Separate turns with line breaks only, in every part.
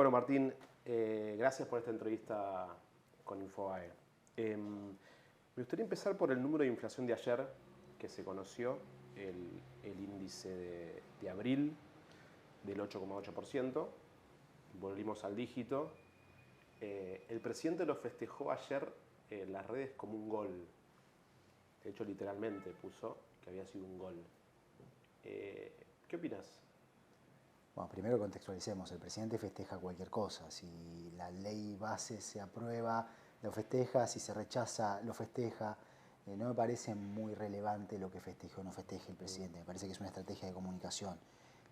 Bueno, Martín, gracias por esta entrevista con Infobae. Me gustaría empezar por el número de inflación de ayer, que se conoció, el índice de abril del 8,8%. Volvimos al dígito. El presidente lo festejó ayer en las redes como un gol. De hecho, literalmente puso que había sido un gol. ¿Qué opinas?
Bueno, primero contextualicemos, el presidente festeja cualquier cosa, si la ley base se aprueba, lo festeja, si se rechaza, lo festeja. No me parece muy relevante lo que festeje o no festeje el presidente, me parece que es una estrategia de comunicación.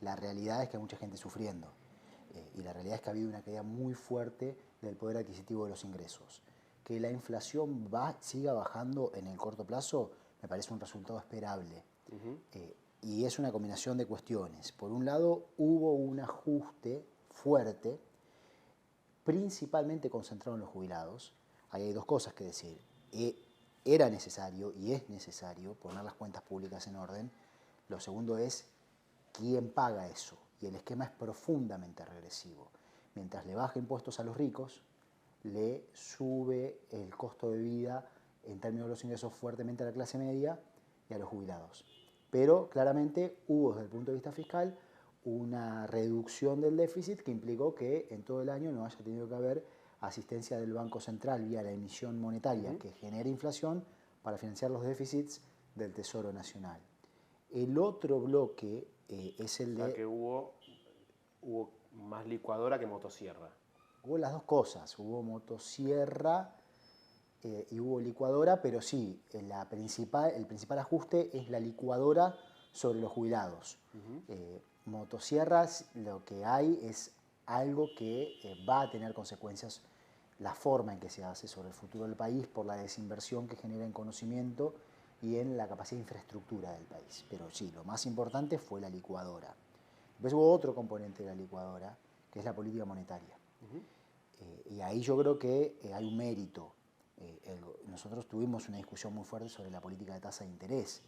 La realidad es que hay mucha gente sufriendo y la realidad es que ha habido una caída muy fuerte del poder adquisitivo de los ingresos. Que la inflación siga bajando en el corto plazo me parece un resultado esperable. Y es una combinación de cuestiones. Por un lado, hubo un ajuste fuerte, principalmente concentrado en los jubilados. Ahí hay dos cosas que decir. Era necesario y es necesario poner las cuentas públicas en orden. Lo segundo es quién paga eso. Y el esquema es profundamente regresivo. Mientras le baja impuestos a los ricos, le sube el costo de vida en términos de los ingresos fuertemente a la clase media y a los jubilados. Pero claramente hubo desde el punto de vista fiscal una reducción del déficit que implicó que en todo el año no haya tenido que haber asistencia del Banco Central vía la emisión monetaria que genera inflación para financiar los déficits del Tesoro Nacional. El otro bloque es el de...
O sea que hubo más licuadora que motosierra.
Hubo las dos cosas, hubo motosierra y hubo licuadora, pero sí, el principal ajuste es la licuadora sobre los jubilados. Motosierras, lo que hay es algo que va a tener consecuencias, la forma en que se hace sobre el futuro del país por la desinversión que genera en conocimiento y en la capacidad de infraestructura del país. Pero sí, lo más importante fue la licuadora. Después hubo otro componente de la licuadora, que es la política monetaria. Y ahí yo creo que hay un mérito. Nosotros tuvimos una discusión muy fuerte sobre la política de tasa de interés.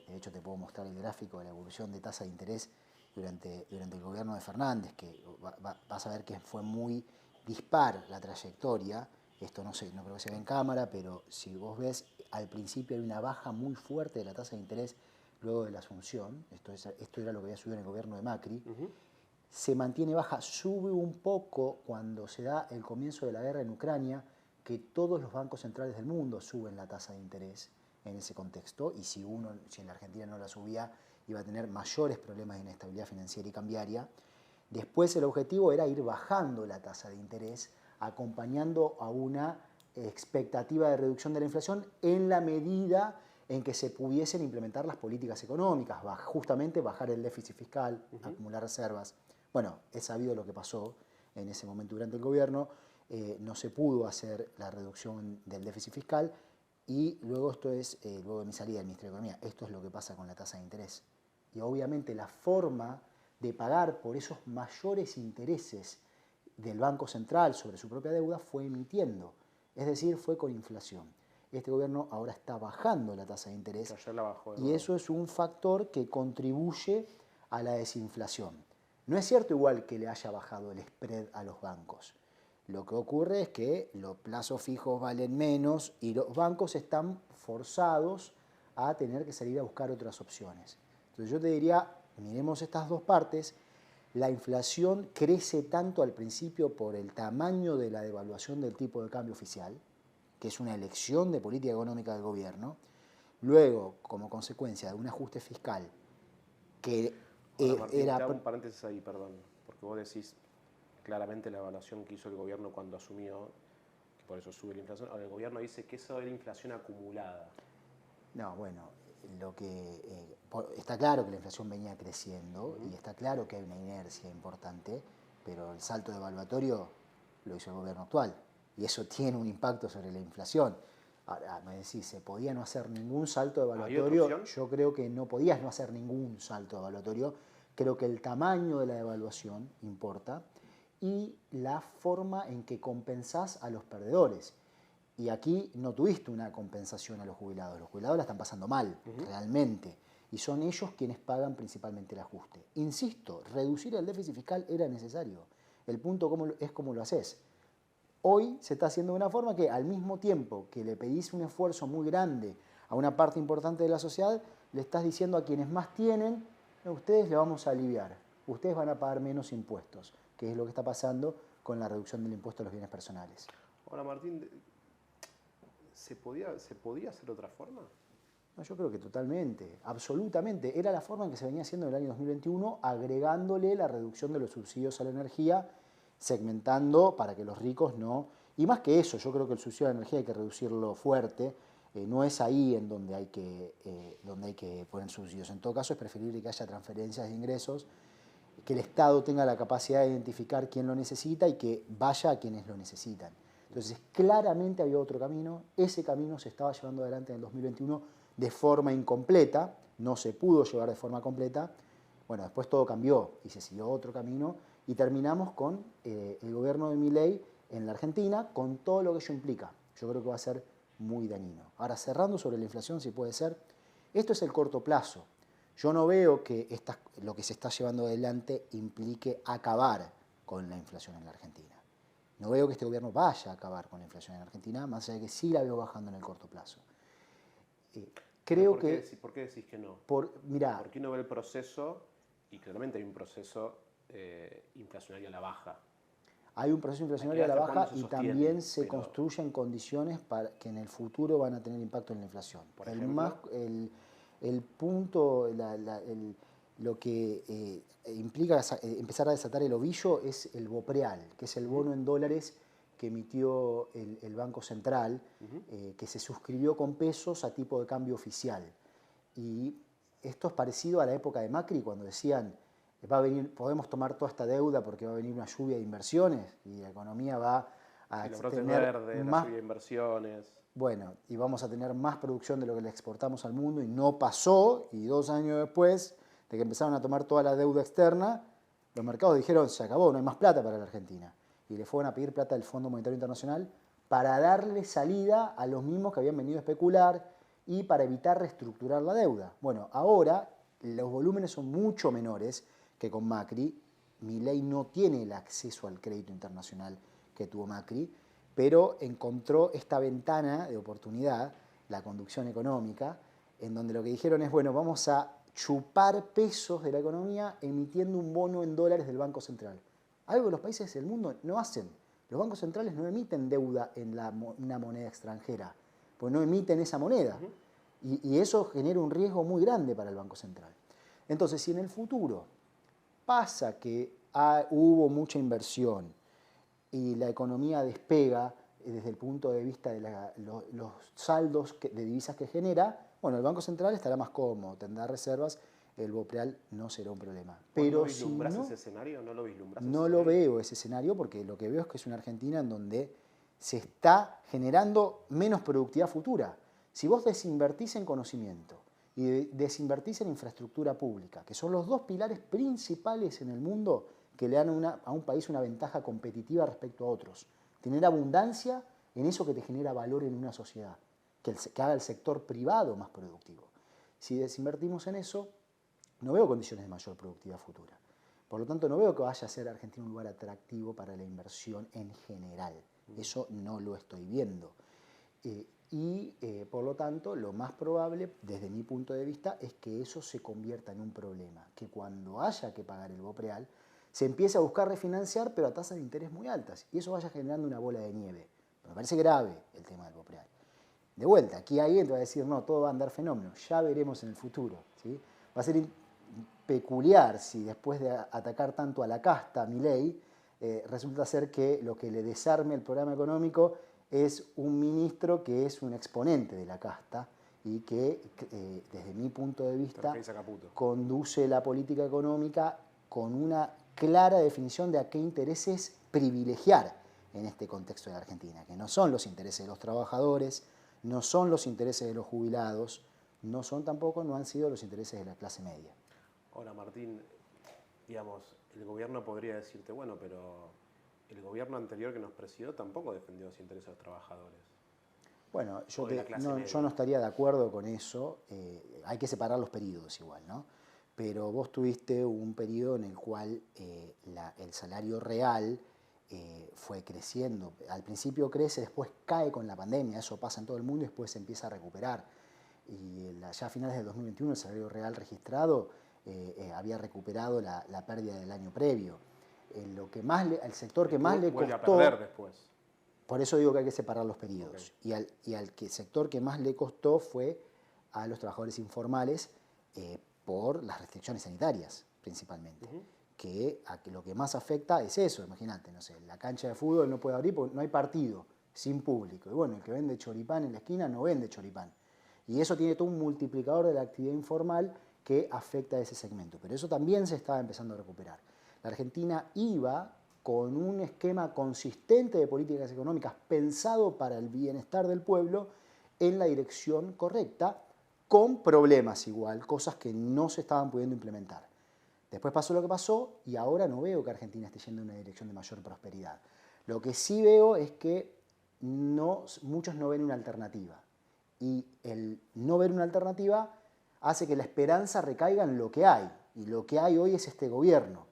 De hecho, te puedo mostrar el gráfico de la evolución de tasa de interés durante el gobierno de Fernández, que vas a ver que fue muy dispar la trayectoria. Esto no creo que se ve en cámara, pero si vos ves, al principio hay una baja muy fuerte de la tasa de interés luego de la asunción. Esto era lo que había subido en el gobierno de Macri. Se mantiene baja, sube un poco cuando se da el comienzo de la guerra en Ucrania, que todos los bancos centrales del mundo suben la tasa de interés en ese contexto, y si en la Argentina no la subía, iba a tener mayores problemas de inestabilidad financiera y cambiaria. Después el objetivo era ir bajando la tasa de interés, acompañando a una expectativa de reducción de la inflación en la medida en que se pudiesen implementar las políticas económicas, justamente bajar el déficit fiscal, acumular reservas. Bueno, es sabido lo que pasó en ese momento durante el gobierno, no se pudo hacer la reducción del déficit fiscal y luego luego de mi salida del Ministerio de Economía, esto es lo que pasa con la tasa de interés. Y obviamente la forma de pagar por esos mayores intereses del Banco Central sobre su propia deuda fue emitiendo, es decir, fue con inflación. Este gobierno ahora está bajando la tasa de interés y eso es un factor que contribuye a la desinflación. No es cierto igual que le haya bajado el spread a los bancos. Lo que ocurre es que los plazos fijos valen menos y los bancos están forzados a tener que salir a buscar otras opciones. Entonces yo te diría, miremos estas dos partes. La inflación crece tanto al principio por el tamaño de la devaluación del tipo de cambio oficial, que es una elección de política económica del gobierno. Luego, como consecuencia de un ajuste fiscal que
Ahora, Martín, te hago un paréntesis ahí, perdón, porque vos decís claramente la evaluación que hizo el gobierno cuando asumió, que por eso sube la inflación. Ahora el gobierno dice que eso era inflación acumulada.
No, bueno, está claro que la inflación venía creciendo y está claro que hay una inercia importante, pero el salto devaluatorio lo hizo el gobierno actual y eso tiene un impacto sobre la inflación. Ahora, me decís, ¿se podía no hacer ningún salto devaluatorio? Yo creo que no podías no hacer ningún salto devaluatorio. Creo que el tamaño de la devaluación importa y la forma en que compensás a los perdedores. Y aquí no tuviste una compensación a los jubilados. Los jubilados la están pasando mal, realmente. Y son ellos quienes pagan principalmente el ajuste. Insisto, reducir el déficit fiscal era necesario. El punto es cómo lo haces. Hoy se está haciendo de una forma que al mismo tiempo que le pedís un esfuerzo muy grande a una parte importante de la sociedad, le estás diciendo a quienes más tienen, ustedes le vamos a aliviar, ustedes van a pagar menos impuestos, que es lo que está pasando con la reducción del impuesto a los bienes personales.
Ahora, Martín, ¿se podía hacer de otra forma?
No, yo creo que totalmente, absolutamente. Era la forma en que se venía haciendo en el año 2021, agregándole la reducción de los subsidios a la energía, segmentando para que los ricos no... Y más que eso, yo creo que el subsidio a la energía hay que reducirlo fuerte. No es ahí en donde hay que poner subsidios. En todo caso, es preferible que haya transferencias de ingresos, que el Estado tenga la capacidad de identificar quién lo necesita y que vaya a quienes lo necesitan. Entonces, claramente había otro camino. Ese camino se estaba llevando adelante en el 2021 de forma incompleta, no se pudo llevar de forma completa. Bueno, después todo cambió y se siguió otro camino y terminamos con el gobierno de Milei en la Argentina, con todo lo que ello implica. Yo creo que va a ser muy dañino. Ahora, cerrando sobre la inflación, si puede ser, esto es el corto plazo. Yo no veo que lo que se está llevando adelante implique acabar con la inflación en la Argentina. No veo que este gobierno vaya a acabar con la inflación en la Argentina, más allá de que sí la veo bajando en el corto plazo. Creo
¿Por qué decís que no?
Mirá,
¿Por qué no ve el proceso? Y claramente hay un proceso inflacionario a la baja.
hay un proceso inflacionario a la baja y también se construyen condiciones para que en el futuro van a tener impacto en la inflación.
Por ejemplo,
el punto, lo que implica empezar a desatar el ovillo es el BOPREAL, que es el bono en dólares que emitió el Banco Central, que se suscribió con pesos a tipo de cambio oficial. Y esto es parecido a la época de Macri, cuando decían, podemos tomar toda esta deuda porque va a venir una lluvia de inversiones y la economía va a tener
más lluvia de inversiones.
Bueno, y vamos a tener más producción de lo que le exportamos al mundo, y no pasó, y 2 años después de que empezaron a tomar toda la deuda externa, los mercados dijeron, se acabó, no hay más plata para la Argentina. Y le fueron a pedir plata del Fondo Monetario Internacional para darle salida a los mismos que habían venido a especular y para evitar reestructurar la deuda. Bueno, ahora los volúmenes son mucho menores que con Macri. Milei no tiene el acceso al crédito internacional que tuvo Macri, pero encontró esta ventana de oportunidad, la conducción económica, en donde lo que dijeron es, bueno, vamos a chupar pesos de la economía emitiendo un bono en dólares del Banco Central. Algo que los países del mundo no hacen. Los bancos centrales no emiten deuda en una moneda extranjera, pues no emiten esa moneda. Y eso genera un riesgo muy grande para el Banco Central. Entonces, si en el futuro pasa que hubo mucha inversión y la economía despega desde el punto de vista de los saldos de divisas que genera, bueno, el Banco Central estará más cómodo, tendrá reservas, el BOPREAL no será un problema. Pero
¿No vislumbras ese escenario? ¿No lo vislumbras?
No lo veo ese escenario, porque lo que veo es que es una Argentina en donde se está generando menos productividad futura. Si vos desinvertís en conocimiento y desinvertís en infraestructura pública, que son los dos pilares principales en el mundo que le dan a un país una ventaja competitiva respecto a otros. Tener abundancia en eso que te genera valor en una sociedad, que haga el sector privado más productivo. Si desinvertimos en eso, no veo condiciones de mayor productividad futura. Por lo tanto, no veo que vaya a ser Argentina un lugar atractivo para la inversión en general. Eso no lo estoy viendo. Por lo tanto, lo más probable, desde mi punto de vista, es que eso se convierta en un problema. Que cuando haya que pagar el BOPREAL, se empiece a buscar refinanciar, pero a tasas de interés muy altas. Y eso vaya generando una bola de nieve. Me parece grave el tema del BOPREAL. De vuelta, aquí alguien te va a decir, no, todo va a andar fenómeno. Ya veremos en el futuro, ¿sí? Va a ser peculiar si después de atacar tanto a la casta, a Milei, resulta ser que lo que le desarme el programa económico es un ministro que es un exponente de la casta y que, desde mi punto de vista, conduce la política económica con una clara definición de a qué intereses privilegiar en este contexto de la Argentina, que no son los intereses de los trabajadores, no son los intereses de los jubilados, no han sido los intereses de la clase media.
Ahora, Martín, digamos, el gobierno podría decirte, bueno, pero el gobierno anterior que nos presidió tampoco defendió los intereses de los trabajadores.
Bueno, yo no estaría de acuerdo con eso. Hay que separar los periodos igual, ¿no? Pero vos tuviste un periodo en el cual el salario real fue creciendo. Al principio crece, después cae con la pandemia, eso pasa en todo el mundo y después se empieza a recuperar. Y ya a finales del 2021 el salario real registrado había recuperado la pérdida del año previo. El sector que más le
Vuelve
costó...
a perder después.
Por eso digo que hay que separar los periodos.
Okay.
Y al sector que más le costó fue a los trabajadores informales por las restricciones sanitarias, principalmente. Que lo que más afecta es eso, imagínate, no sé, la cancha de fútbol no puede abrir porque no hay partido, sin público. Y bueno, el que vende choripán en la esquina no vende choripán. Y eso tiene todo un multiplicador de la actividad informal que afecta a ese segmento. Pero eso también se está empezando a recuperar. La Argentina iba con un esquema consistente de políticas económicas pensado para el bienestar del pueblo en la dirección correcta, con problemas igual, cosas que no se estaban pudiendo implementar. Después pasó lo que pasó y ahora no veo que Argentina esté yendo en una dirección de mayor prosperidad. Lo que sí veo es que muchos no ven una alternativa. Y el no ver una alternativa hace que la esperanza recaiga en lo que hay. Y lo que hay hoy es este gobierno.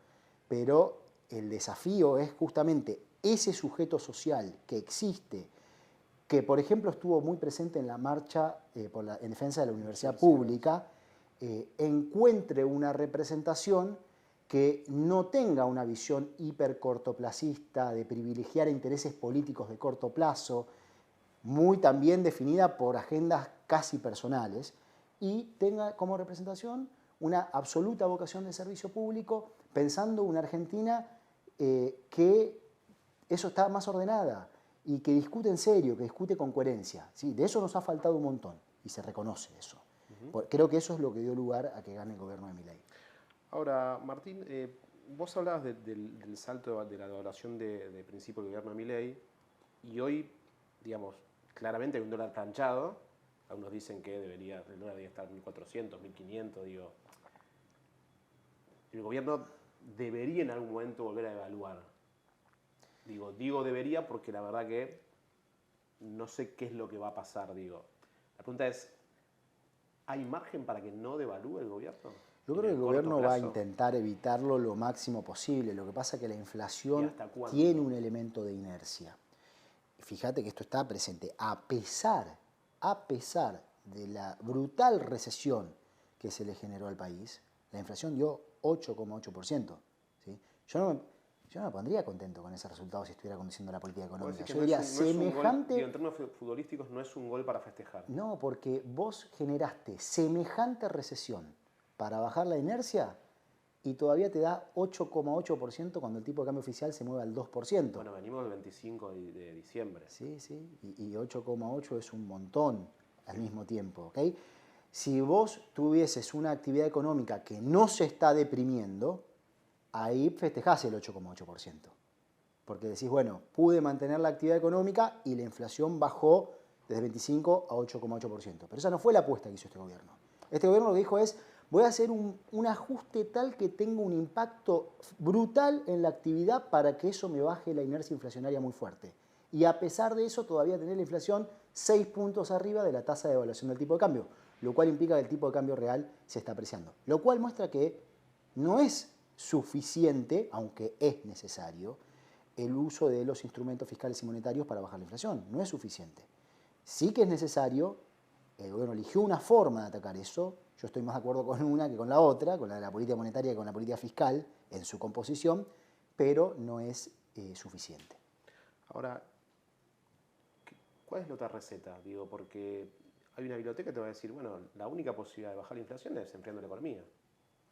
Pero el desafío es justamente ese sujeto social que existe, que por ejemplo estuvo muy presente en la marcha en defensa de la universidad pública, encuentre una representación que no tenga una visión hipercortoplacista de privilegiar intereses políticos de corto plazo, muy también definida por agendas casi personales, y tenga como representación una absoluta vocación de servicio público, pensando una Argentina que eso está más ordenada y que discute en serio, que discute con coherencia. ¿Sí? De eso nos ha faltado un montón y se reconoce eso. Creo que eso es lo que dio lugar a que gane el gobierno de Milei.
Ahora, Martín, vos hablabas del salto de la evaluación de principio del gobierno de Milei y hoy, digamos, claramente hay un dólar planchado. Algunos dicen que el dólar debería estar 1.400, 1.500, digo. El gobierno debería en algún momento volver a evaluar. Digo debería porque la verdad que no sé qué es lo que va a pasar, digo. La pregunta es, ¿hay margen para que no devalúe el gobierno?
Yo creo que el gobierno va a intentar evitarlo lo máximo posible. Lo que pasa es que la inflación tiene un elemento de inercia. Fíjate que esto está presente. A pesar de la brutal recesión que se le generó al país, la inflación dio 8,8%. ¿Sí? Yo no me pondría contento con ese resultado si estuviera conduciendo la política económica. Yo diría, semejante...
En términos futbolísticos no es un gol para festejar.
No, porque vos generaste semejante recesión para bajar la inercia y todavía te da 8,8% cuando el tipo de cambio oficial se mueve al 2%.
Bueno, venimos del 25 de diciembre.
Sí, y 8,8 es un montón al mismo tiempo, ¿ok? Si vos tuvieses una actividad económica que no se está deprimiendo, ahí festejás el 8,8%. Porque decís, bueno, pude mantener la actividad económica y la inflación bajó desde 25 a 8,8%. Pero esa no fue la apuesta que hizo este gobierno. Este gobierno lo que dijo es, voy a hacer un ajuste tal que tenga un impacto brutal en la actividad para que eso me baje la inercia inflacionaria muy fuerte. Y a pesar de eso, todavía tener la inflación 6 puntos arriba de la tasa de devaluación del tipo de cambio, lo cual implica que el tipo de cambio real se está apreciando. Lo cual muestra que no es suficiente, aunque es necesario, el uso de los instrumentos fiscales y monetarios para bajar la inflación. No es suficiente. Sí que es necesario, el gobierno eligió una forma de atacar eso. Yo estoy más de acuerdo con una que con la otra, con la de la política monetaria y con la política fiscal en su composición, pero no es suficiente.
Ahora, ¿cuál es la otra receta? Digo, porque hay una biblioteca que te va a decir, bueno, la única posibilidad de bajar la inflación es enfriando la economía.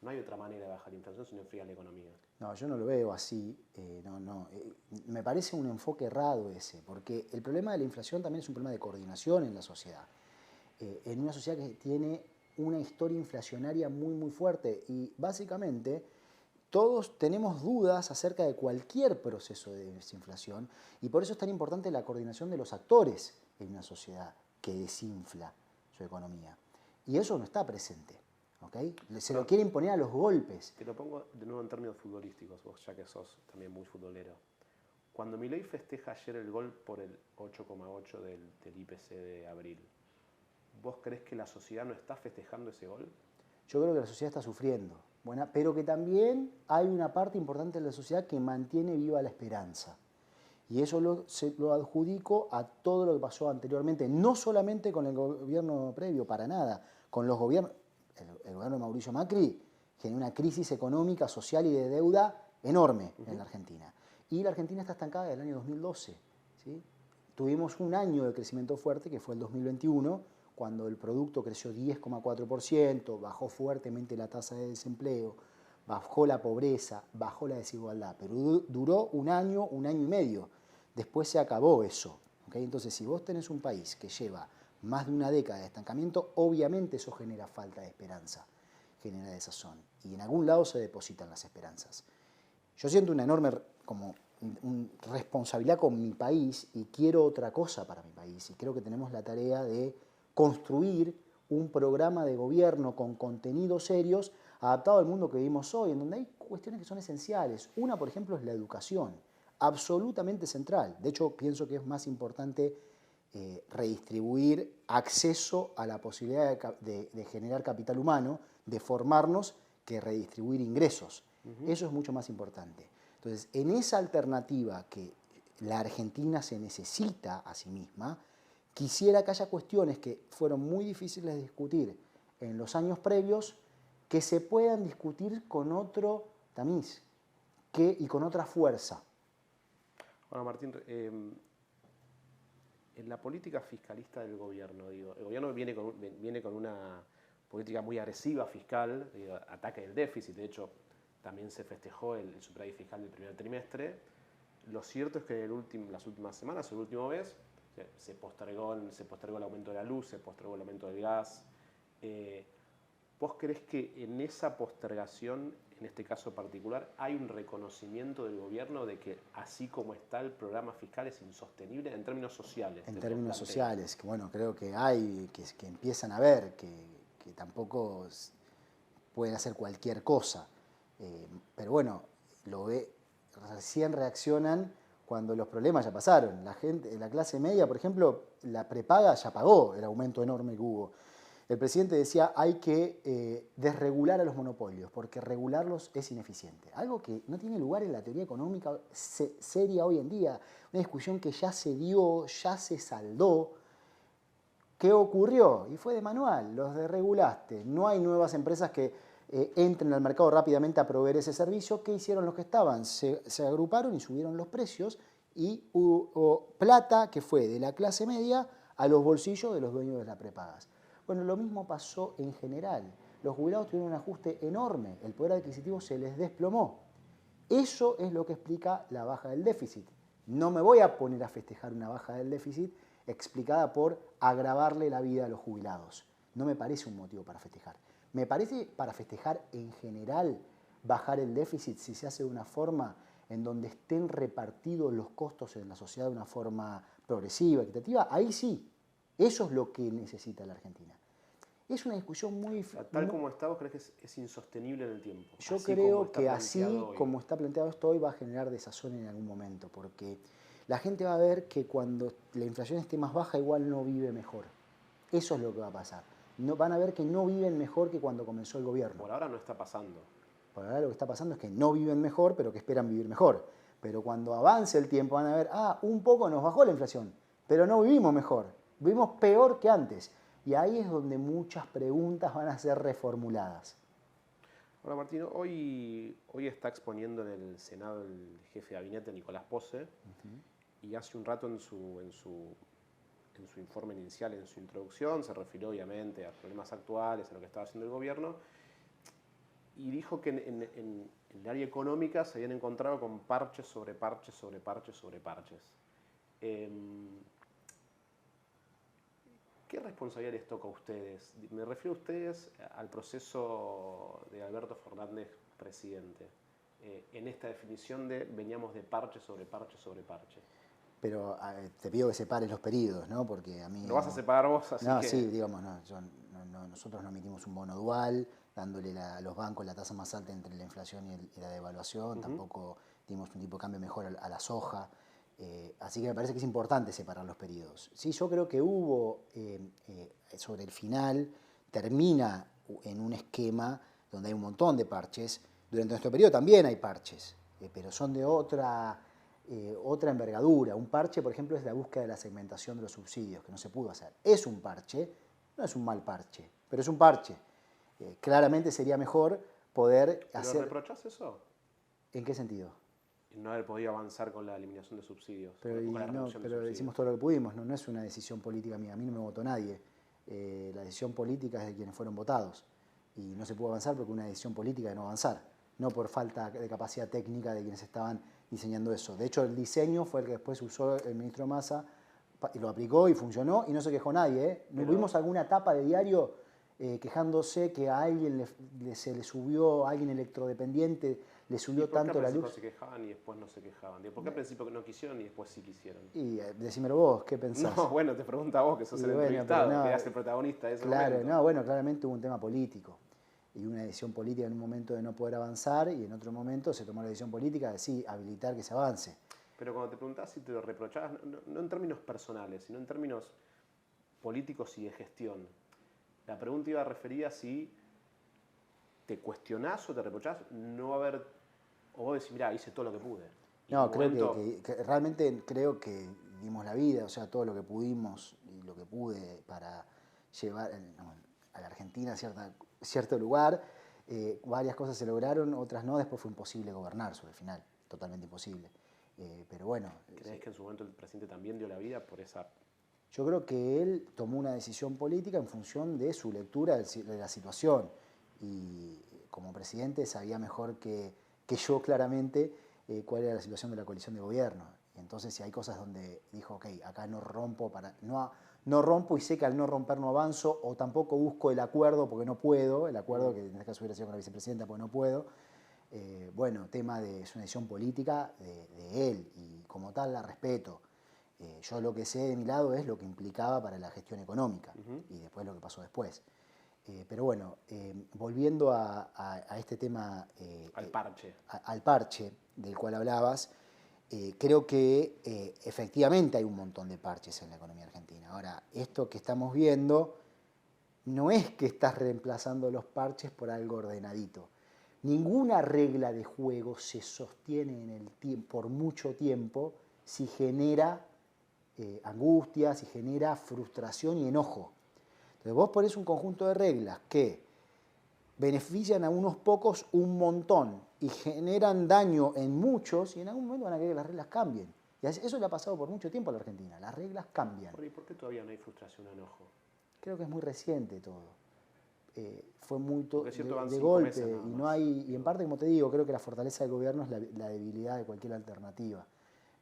No hay otra manera de bajar la inflación sino enfriar la economía.
No, yo no lo veo así. Me parece un enfoque errado ese, porque el problema de la inflación también es un problema de coordinación en la sociedad. En una sociedad que tiene una historia inflacionaria muy fuerte y básicamente todos tenemos dudas acerca de cualquier proceso de desinflación y por eso es tan importante la coordinación de los actores en una sociedad que desinfla su economía. Y eso no está presente. ¿Okay? Se lo quiere imponer a los golpes.
Te lo pongo de nuevo en términos futbolísticos, vos ya que sos también muy futbolero. Cuando Milei festeja ayer el gol por el 8,8 del IPC de abril, ¿vos crees que la sociedad no está festejando ese gol?
Yo creo que la sociedad está sufriendo, pero que también hay una parte importante de la sociedad que mantiene viva la esperanza. Y eso se lo adjudico a todo lo que pasó anteriormente, no solamente con el gobierno previo, para nada, con los gobiernos. El gobierno de Mauricio Macri generó una crisis económica, social y de deuda enorme en la Argentina. Y la Argentina está estancada desde el año 2012. ¿Sí? Tuvimos un año de crecimiento fuerte, que fue el 2021, cuando el producto creció 10,4%, bajó fuertemente la tasa de desempleo, bajó la pobreza, bajó la desigualdad, pero duró un año y medio. Después se acabó eso. ¿Okay? Entonces, si vos tenés un país que lleva más de una década de estancamiento, obviamente eso genera falta de esperanza, genera desazón. Y en algún lado se depositan las esperanzas. Yo siento una enorme responsabilidad con mi país y quiero otra cosa para mi país. Y creo que tenemos la tarea de construir un programa de gobierno con contenidos serios adaptado al mundo que vivimos hoy, en donde hay cuestiones que son esenciales. Una, por ejemplo, es la educación, absolutamente central. De hecho, pienso que es más importante redistribuir acceso a la posibilidad de generar capital humano, de formarnos, que redistribuir ingresos. Eso es mucho más importante. Entonces, en esa alternativa que la Argentina se necesita a sí misma, quisiera que haya cuestiones que fueron muy difíciles de discutir en los años previos, que se puedan discutir con otro tamiz y con otra fuerza.
Ahora, Martín, en la política fiscalista del gobierno, digo, el gobierno viene con una política muy agresiva fiscal, digo, ataque el déficit, de hecho también se festejó el superávit fiscal del primer trimestre. Lo cierto es que en las últimas semanas, el último mes, se postergó el aumento de la luz, se postergó el aumento del gas. ¿Vos creés que en esa postergación, en este caso particular, hay un reconocimiento del gobierno de que así como está el programa fiscal es insostenible en términos sociales?
En términos sociales, que bueno, creo que hay, que empiezan a ver, que tampoco pueden hacer cualquier cosa. Pero bueno, recién reaccionan cuando los problemas ya pasaron. La gente, la clase media, por ejemplo, la prepaga ya pagó el aumento enorme que hubo. El presidente decía hay que desregular a los monopolios, porque regularlos es ineficiente. Algo que no tiene lugar en la teoría económica seria hoy en día. Una discusión que ya se dio, ya se saldó. ¿Qué ocurrió? Y fue de manual, los desregulaste. No hay nuevas empresas que entren al mercado rápidamente a proveer ese servicio. ¿Qué hicieron los que estaban? Se agruparon y subieron los precios y hubo plata que fue de la clase media a los bolsillos de los dueños de las prepagas. Bueno, lo mismo pasó en general. Los jubilados tuvieron un ajuste enorme, el poder adquisitivo se les desplomó. Eso es lo que explica la baja del déficit. No me voy a poner a festejar una baja del déficit explicada por agravarle la vida a los jubilados. No me parece un motivo para festejar. Me parece para festejar en general bajar el déficit si se hace de una forma en donde estén repartidos los costos en la sociedad de una forma progresiva, equitativa. Ahí sí, eso es lo que necesita la Argentina. Es una discusión muy...
Tal como está, ¿vos crees que es insostenible en el tiempo?
Yo creo que así como está planteado esto hoy va a generar desazón en algún momento, porque la gente va a ver que cuando la inflación esté más baja igual no vive mejor. Eso es lo que va a pasar. No, van a ver que no viven mejor que cuando comenzó el gobierno.
Por ahora no está pasando.
Por ahora lo que está pasando es que no viven mejor, pero que esperan vivir mejor. Pero cuando avance el tiempo van a ver, un poco nos bajó la inflación, pero no vivimos mejor. Vivimos peor que antes. Y ahí es donde muchas preguntas van a ser reformuladas.
Ahora, Martino, hoy está exponiendo en el Senado el jefe de gabinete, Nicolás Posse, y hace un rato en su informe inicial, en su introducción, se refirió obviamente a problemas actuales, a lo que estaba haciendo el gobierno, y dijo que en el área económica se habían encontrado con parches sobre parches sobre parches sobre parches. ¿Qué responsabilidad les toca a ustedes? Me refiero a ustedes al proceso de Alberto Fernández, presidente, en esta definición de veníamos de parche sobre parche sobre parche.
Pero te pido que separes los periodos, ¿no? Porque a mí...
Lo vas a separar vos, así
no,
que...
sí, digamos, nosotros no emitimos un bono dual, dándole a los bancos la tasa más alta entre la inflación y la devaluación, tampoco dimos un tipo de cambio mejor a la soja. Así que me parece que es importante separar los periodos. Sí, yo creo que hubo, sobre el final, termina en un esquema donde hay un montón de parches. Durante nuestro periodo también hay parches, pero son de otra otra envergadura. Un parche, por ejemplo, es la búsqueda de la segmentación de los subsidios, que no se pudo hacer. Es un parche, no es un mal parche, pero es un parche. Claramente sería mejor poder
¿Pero
hacer...
reprochás eso?
¿En qué sentido?
No haber podido avanzar con la eliminación de subsidios.
Pero,
Con la reducción de subsidios.
hicimos todo lo que pudimos, no es una decisión política mía, a mí no me votó nadie. La decisión política es de quienes fueron votados. Y no se pudo avanzar porque una decisión política de no avanzar, no por falta de capacidad técnica de quienes estaban diseñando eso. De hecho, el diseño fue el que después usó el ministro Massa y lo aplicó y funcionó y no se quejó nadie. ¿No vimos alguna tapa de diario quejándose que a alguien se le subió, a alguien electrodependiente le subió tanto la luz?
¿Por qué al principio se quejaban y después no se quejaban? ¿Por qué al principio no quisieron y después sí quisieron?
Y decímelo vos, ¿qué pensás?
No, bueno, te pregunta a vos, que sos el entrevistado, que eras el protagonista de ese
claro,
momento.
No, bueno, claramente hubo un tema político y una decisión política en un momento de no poder avanzar y en otro momento se tomó la decisión política de sí, habilitar que se avance.
Pero cuando te preguntás si te lo reprochabas, no en términos personales, sino en términos políticos y de gestión. La pregunta iba referida a si te cuestionás o te reprochás no haber, o vos decís, mirá, hice todo lo que pude.
No, creo que realmente creo que dimos la vida, o sea, todo lo que pudimos y lo que pude para llevar a la Argentina a cierto lugar. Varias cosas se lograron, otras no, después fue imposible gobernar sobre el final, totalmente imposible. Pero bueno.
¿Crees que en su momento el presidente también dio la vida por esa?
Yo creo que él tomó una decisión política en función de su lectura de la situación y como presidente sabía mejor que yo claramente cuál era la situación de la coalición de gobierno. Y entonces si hay cosas donde dijo, ok, acá no rompo, no rompo y sé que al no romper no avanzo o tampoco busco el acuerdo porque no puedo, el acuerdo que en este caso hubiera sido con la vicepresidenta porque no puedo. Bueno, es una decisión política de él y como tal la respeto. Yo lo que sé de mi lado es lo que implicaba para la gestión económica y después lo que pasó después. Pero bueno, volviendo a este tema...
al parche.
Al parche del cual hablabas, creo que efectivamente hay un montón de parches en la economía argentina. Ahora, esto que estamos viendo no es que estás reemplazando los parches por algo ordenadito. Ninguna regla de juego se sostiene en el por mucho tiempo si genera angustia, si genera frustración y enojo. Entonces vos ponés un conjunto de reglas que benefician a unos pocos un montón y generan daño en muchos y en algún momento van a querer que las reglas cambien. Y eso le ha pasado por mucho tiempo a la Argentina. Las reglas cambian.
¿Y por qué todavía no hay frustración o enojo?
Creo que es muy reciente todo. Fue muy de
5
golpe
meses
y no hay, y en parte, como te digo, creo que la fortaleza del gobierno es la debilidad de cualquier alternativa,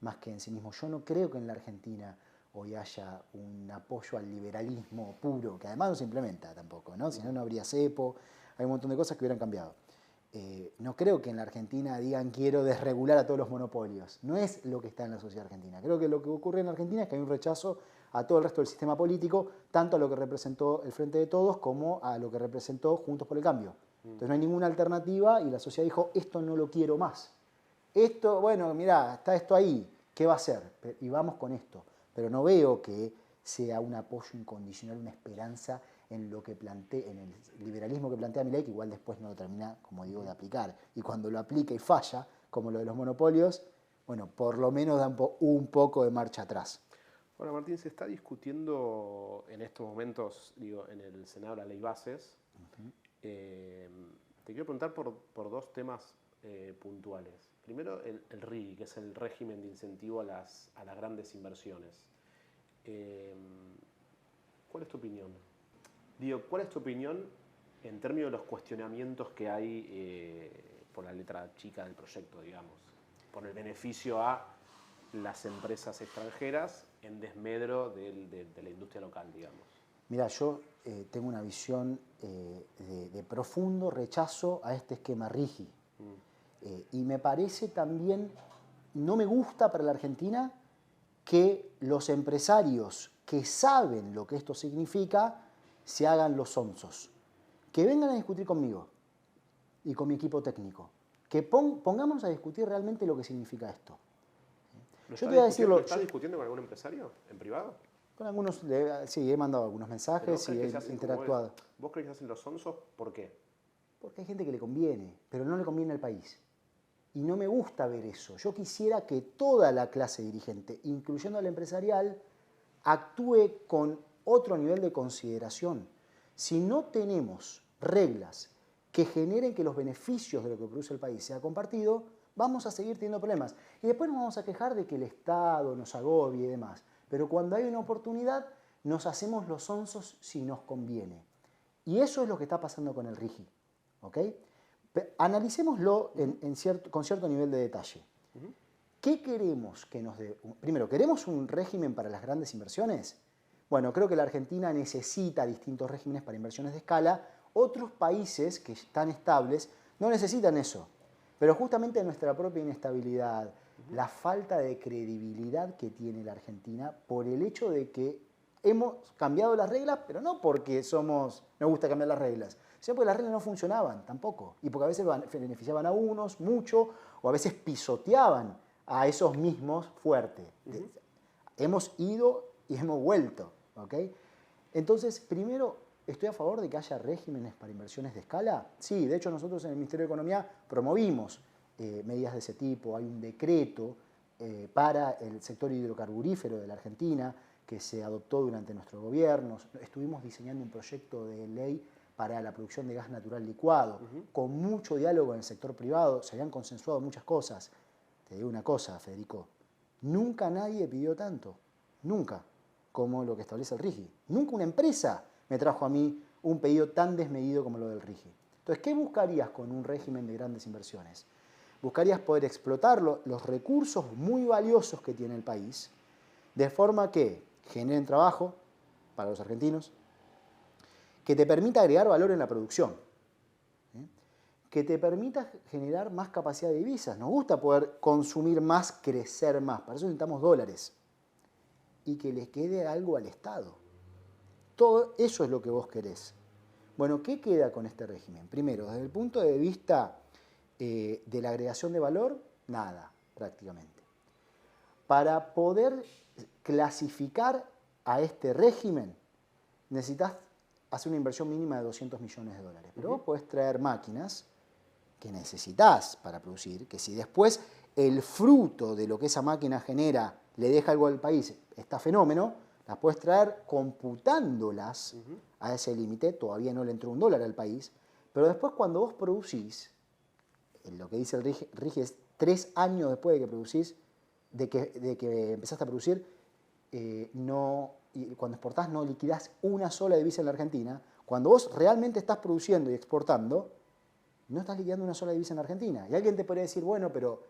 más que en sí mismo. Yo no creo que en la Argentina hoy haya un apoyo al liberalismo puro, que además no se implementa tampoco, ¿no? Si no, no habría cepo, hay un montón de cosas que hubieran cambiado. No creo que en la Argentina digan quiero desregular a todos los monopolios. No es lo que está en la sociedad argentina. Creo que lo que ocurre en la Argentina es que hay un rechazo a todo el resto del sistema político, tanto a lo que representó el Frente de Todos como a lo que representó Juntos por el Cambio. Entonces no hay ninguna alternativa y la sociedad dijo, esto no lo quiero más. Esto, bueno, mirá, está esto ahí, ¿qué va a hacer? Y vamos con esto. Pero no veo que sea un apoyo incondicional, una esperanza en lo que en el liberalismo que plantea Milei, que igual después no lo termina, como digo, de aplicar. Y cuando lo aplica y falla, como lo de los monopolios, bueno, por lo menos da un poco de marcha atrás.
Ahora, Martín, se está discutiendo en estos momentos, digo, en el Senado la ley bases. Te quiero preguntar por dos temas puntuales. Primero, el RIGI, que es el régimen de incentivo a las grandes inversiones. ¿Cuál es tu opinión? Digo, ¿cuál es tu opinión en términos de los cuestionamientos que hay por la letra chica del proyecto, digamos? Por el beneficio a las empresas extranjeras en desmedro de la industria local, digamos.
Mira, yo tengo una visión de profundo rechazo a este esquema RIGI. Y me parece también, no me gusta para la Argentina que los empresarios que saben lo que esto significa se hagan los sonsos. Que vengan a discutir conmigo y con mi equipo técnico. Que pongámonos a discutir realmente lo que significa esto.
Yo te voy a decir, ¿estás discutiendo con algún empresario en privado?
Con algunos, sí, he mandado algunos mensajes y he interactuado.
¿Vos crees que se hacen los sonsos? ¿Por qué?
Porque hay gente que le conviene, pero no le conviene al país. Y no me gusta ver eso. Yo quisiera que toda la clase dirigente, incluyendo al empresarial, actúe con otro nivel de consideración. Si no tenemos reglas que generen que los beneficios de lo que produce el país sea compartido, vamos a seguir teniendo problemas. Y después nos vamos a quejar de que el Estado nos agobie y demás. Pero cuando hay una oportunidad, nos hacemos los sonsos si nos conviene. Y eso es lo que está pasando con el RIGI. ¿Ok? Analicémoslo con cierto nivel de detalle. ¿Qué queremos que nos dé? Primero, ¿queremos un régimen para las grandes inversiones? Bueno, creo que la Argentina necesita distintos regímenes para inversiones de escala. Otros países que están estables no necesitan eso. Pero justamente nuestra propia inestabilidad, la falta de credibilidad que tiene la Argentina por el hecho de que hemos cambiado las reglas, pero no porque nos gusta cambiar las reglas, sino porque las reglas no funcionaban tampoco. Y porque a veces beneficiaban a unos mucho o a veces pisoteaban a esos mismos fuerte. Hemos ido y hemos vuelto. ¿Ok? Entonces, primero, ¿estoy a favor de que haya regímenes para inversiones de escala? Sí, de hecho nosotros en el Ministerio de Economía promovimos medidas de ese tipo. Hay un decreto para el sector hidrocarburífero de la Argentina que se adoptó durante nuestro gobierno. Estuvimos diseñando un proyecto de ley para la producción de gas natural licuado, con mucho diálogo en el sector privado. Se habían consensuado muchas cosas. Te digo una cosa, Federico, nunca nadie pidió tanto, nunca, como lo que establece el RIGI. Nunca una empresa me trajo a mí un pedido tan desmedido como lo del RIGI. Entonces, ¿qué buscarías con un régimen de grandes inversiones? Buscarías poder explotar los recursos muy valiosos que tiene el país, de forma que generen trabajo para los argentinos, que te permita agregar valor en la producción, que te permita generar más capacidad de divisas. Nos gusta poder consumir más, crecer más. Para eso necesitamos dólares. Y que les quede algo al Estado. Todo eso es lo que vos querés. Bueno, ¿qué queda con este régimen? Primero, desde el punto de vista de la agregación de valor, nada, prácticamente. Para poder clasificar a este régimen, necesitas hacer una inversión mínima de 200 millones de dólares. Pero vos podés traer máquinas que necesitas para producir, que si después el fruto de lo que esa máquina genera le deja algo al país, está fenómeno, las puedes traer computándolas a ese límite, todavía no le entró $1 al país, pero después cuando vos producís, lo que dice el RIGI es 3 años después de que producís, de que empezaste a producir, y cuando exportás no liquidás una sola divisa en la Argentina. Cuando vos realmente estás produciendo y exportando, no estás liquidando una sola divisa en la Argentina. Y alguien te podría decir, bueno, pero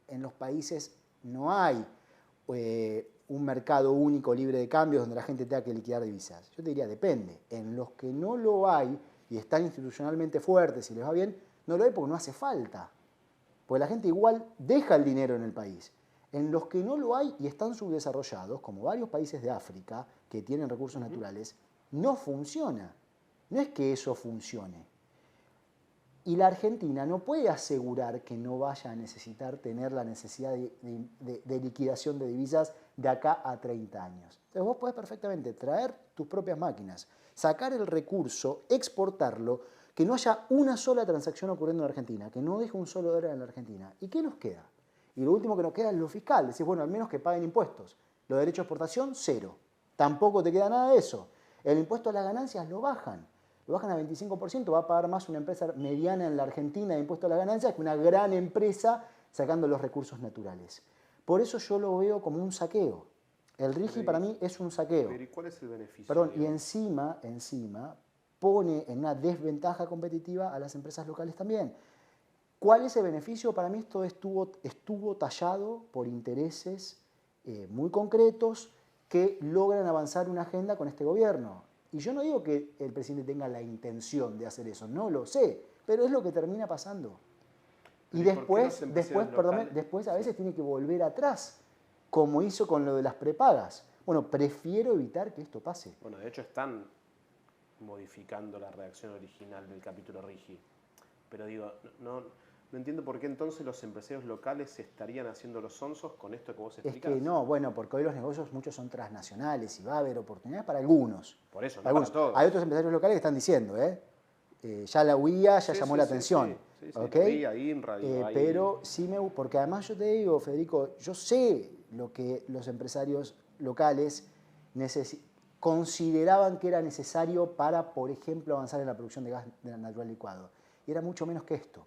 en los países no hay un mercado único libre de cambios donde la gente tenga que liquidar divisas. Yo te diría, depende. En los que no lo hay y están institucionalmente fuertes y les va bien, no lo hay porque no hace falta. Porque la gente igual deja el dinero en el país. En los que no lo hay y están subdesarrollados, como varios países de África que tienen recursos naturales, no funciona. No es que eso funcione. Y la Argentina no puede asegurar que no vaya a necesitar tener la necesidad de liquidación de divisas de acá a 30 años. Entonces vos podés perfectamente traer tus propias máquinas, sacar el recurso, exportarlo, que no haya una sola transacción ocurriendo en Argentina, que no deje un solo dólar en la Argentina. ¿Y qué nos queda? Y lo último que nos queda es lo fiscal. Decís, bueno, al menos que paguen impuestos. Los derechos de exportación, 0. Tampoco te queda nada de eso. El impuesto a las ganancias lo bajan. Lo bajan a 25%. Va a pagar más una empresa mediana en la Argentina de impuesto a las ganancias que una gran empresa sacando los recursos naturales. Por eso yo lo veo como un saqueo. El RIGI para mí es un saqueo.
Pero ¿y cuál es el beneficio?
Perdón, y encima pone en una desventaja competitiva a las empresas locales también. ¿Cuál es el beneficio? Para mí esto estuvo tallado por intereses muy concretos que logran avanzar una agenda con este gobierno. Y yo no digo que el presidente tenga la intención de hacer eso, no lo sé, pero es lo que termina pasando. Y después a veces tiene que volver atrás, como hizo con lo de las prepagas. Bueno, prefiero evitar que esto pase.
Bueno, de hecho están modificando la redacción original del capítulo RIGI. Pero digo, no entiendo por qué entonces los empresarios locales se estarían haciendo los sonsos con esto que vos explicás.
Es que no, bueno, porque hoy los negocios muchos son transnacionales y va a haber oportunidades para algunos.
Por eso, no para todos.
Hay otros empresarios locales que están diciendo, ya la UIA ya
Sí,
llamó
sí,
la
sí,
atención.
sí,
¿Ok?
UIA, INRA, digo, ahí.
Pero sí porque además yo te digo, Federico, yo sé lo que los empresarios locales consideraban que era necesario para, por ejemplo, avanzar en la producción de gas natural licuado. Y era mucho menos que esto.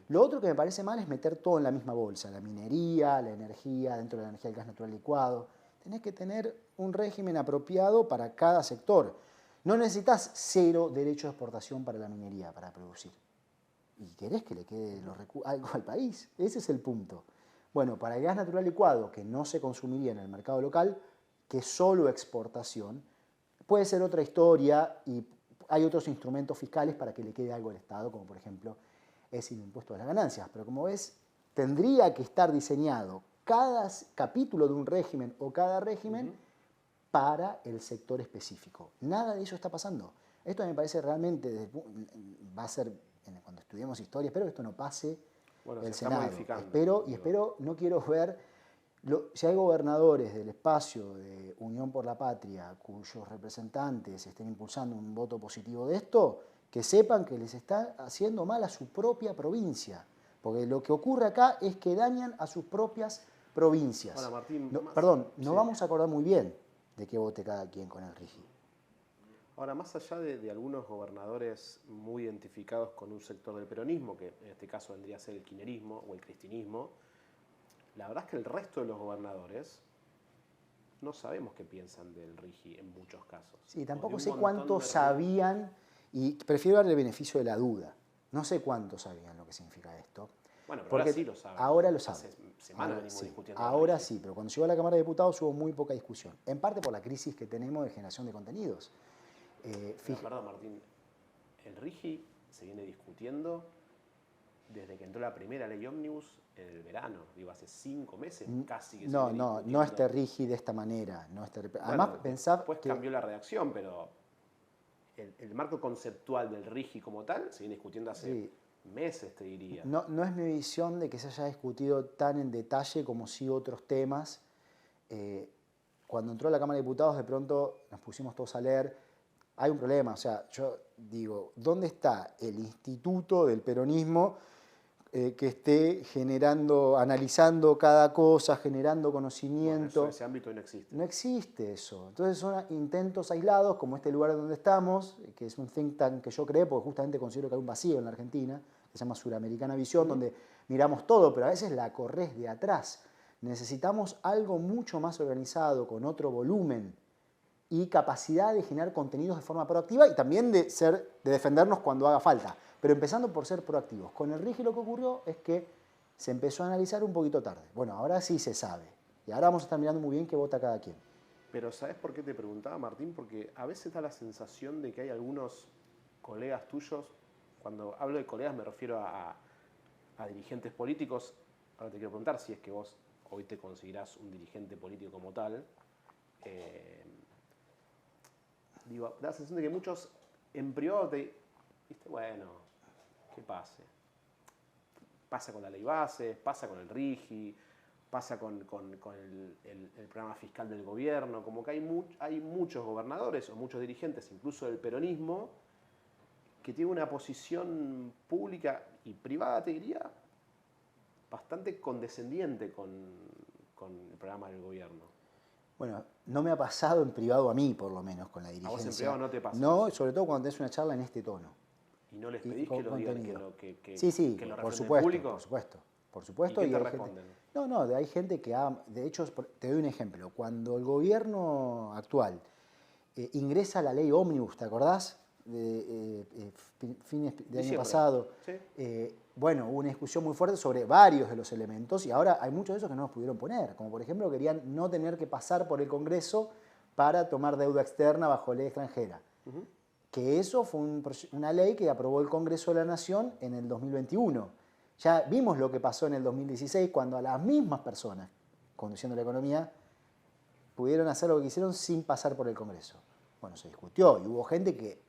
Lo otro que me parece mal es meter todo en la misma bolsa, la minería, la energía, dentro de la energía el gas natural licuado. Tenés que tener un régimen apropiado para cada sector. No necesitas 0 derecho de exportación para la minería, para producir. Y querés que le quede algo al país. Ese es el punto. Bueno, para el gas natural licuado, que no se consumiría en el mercado local, que es solo exportación, puede ser otra historia y hay otros instrumentos fiscales para que le quede algo al Estado, como por ejemplo es el impuesto a las ganancias. Pero como ves, tendría que estar diseñado cada capítulo de un régimen o cada régimen para el sector específico. Nada de eso está pasando. Esto me parece realmente, va a ser, cuando estudiemos historia, espero que esto no pase el Senado. Espero, no quiero ver, si hay gobernadores del espacio de Unión por la Patria cuyos representantes estén impulsando un voto positivo de esto, que sepan que les está haciendo mal a su propia provincia. Porque lo que ocurre acá es que dañan a sus propias provincias.
Ahora, Martín,
no vamos a acordar muy bien de qué vote cada quien con el RIGI.
Ahora, más allá de algunos gobernadores muy identificados con un sector del peronismo, que en este caso vendría a ser el kirchnerismo o el cristinismo, la verdad es que el resto de los gobernadores no sabemos qué piensan del RIGI en muchos casos.
Sí, tampoco sé cuánto sabían, y prefiero darle el beneficio de la duda. No sé cuánto sabían lo que significa esto.
Bueno, pero ahora sí lo saben.
Ahora lo saben.
Hace semanas venimos discutiendo.
Ahora sí, pero cuando llegó a la Cámara de Diputados hubo muy poca discusión. En parte por la crisis que tenemos de generación de contenidos.
Perdón, Martín. El RIGI se viene discutiendo desde que entró la primera ley ómnibus en el verano. Digo, hace 5 meses casi que se viene discutiendo.
No es RIGI de esta manera. Además, pensar
después cambió la redacción, pero el marco conceptual del RIGI como tal se viene discutiendo hace meses, te diría.
No es mi visión de que se haya discutido tan en detalle como sí otros temas. Cuando entró a la Cámara de Diputados, de pronto nos pusimos todos a leer. Hay un problema, o sea, yo digo, ¿dónde está el instituto del peronismo que esté analizando cada cosa, generando conocimiento?
Bueno, ese ámbito no existe.
No existe eso. Entonces son intentos aislados, como este lugar donde estamos, que es un think tank que yo creé, porque justamente considero que hay un vacío en la Argentina, que se llama Suramericana Visión, donde miramos todo, pero a veces la corres de atrás. Necesitamos algo mucho más organizado, con otro volumen y capacidad de generar contenidos de forma proactiva y también de defendernos cuando haga falta. Pero empezando por ser proactivos. Con el RIGI lo que ocurrió es que se empezó a analizar un poquito tarde. Bueno, ahora sí se sabe. Y ahora vamos a estar mirando muy bien qué vota cada quien.
Pero ¿sabes por qué te preguntaba, Martín? Porque a veces da la sensación de que hay algunos colegas tuyos, cuando hablo de colegas me refiero a dirigentes políticos. Ahora te quiero preguntar si es que vos hoy te considerás un dirigente político como tal. Digo, da la sensación de que muchos en privado viste, bueno, que pase. Pasa con la ley base, pasa con el RIGI, pasa con el programa fiscal del gobierno, como que hay muchos gobernadores o muchos dirigentes, incluso del peronismo, que tienen una posición pública y privada, te diría, bastante condescendiente con el programa del gobierno.
Bueno, no me ha pasado en privado a mí, por lo menos, con la dirigencia.
¿A vos en privado no te pasa?
No, sobre todo cuando tenés una charla en este tono.
¿Y no les pedís que lo digan,
sí,
que lo
por
refrenden
supuesto,
público?
por supuesto.
¿Y qué te responden?
Hay gente que de hecho, te doy un ejemplo. Cuando el gobierno actual ingresa la ley ómnibus, ¿te acordás? Fines del año pasado.
Sí.
Bueno, hubo una discusión muy fuerte sobre varios de los elementos y ahora hay muchos de esos que no los pudieron poner. Como por ejemplo querían no tener que pasar por el Congreso para tomar deuda externa bajo ley extranjera. Que eso fue una ley que aprobó el Congreso de la Nación en el 2021. Ya vimos lo que pasó en el 2016 cuando a las mismas personas conduciendo la economía pudieron hacer lo que quisieron sin pasar por el Congreso. Bueno, se discutió y hubo gente que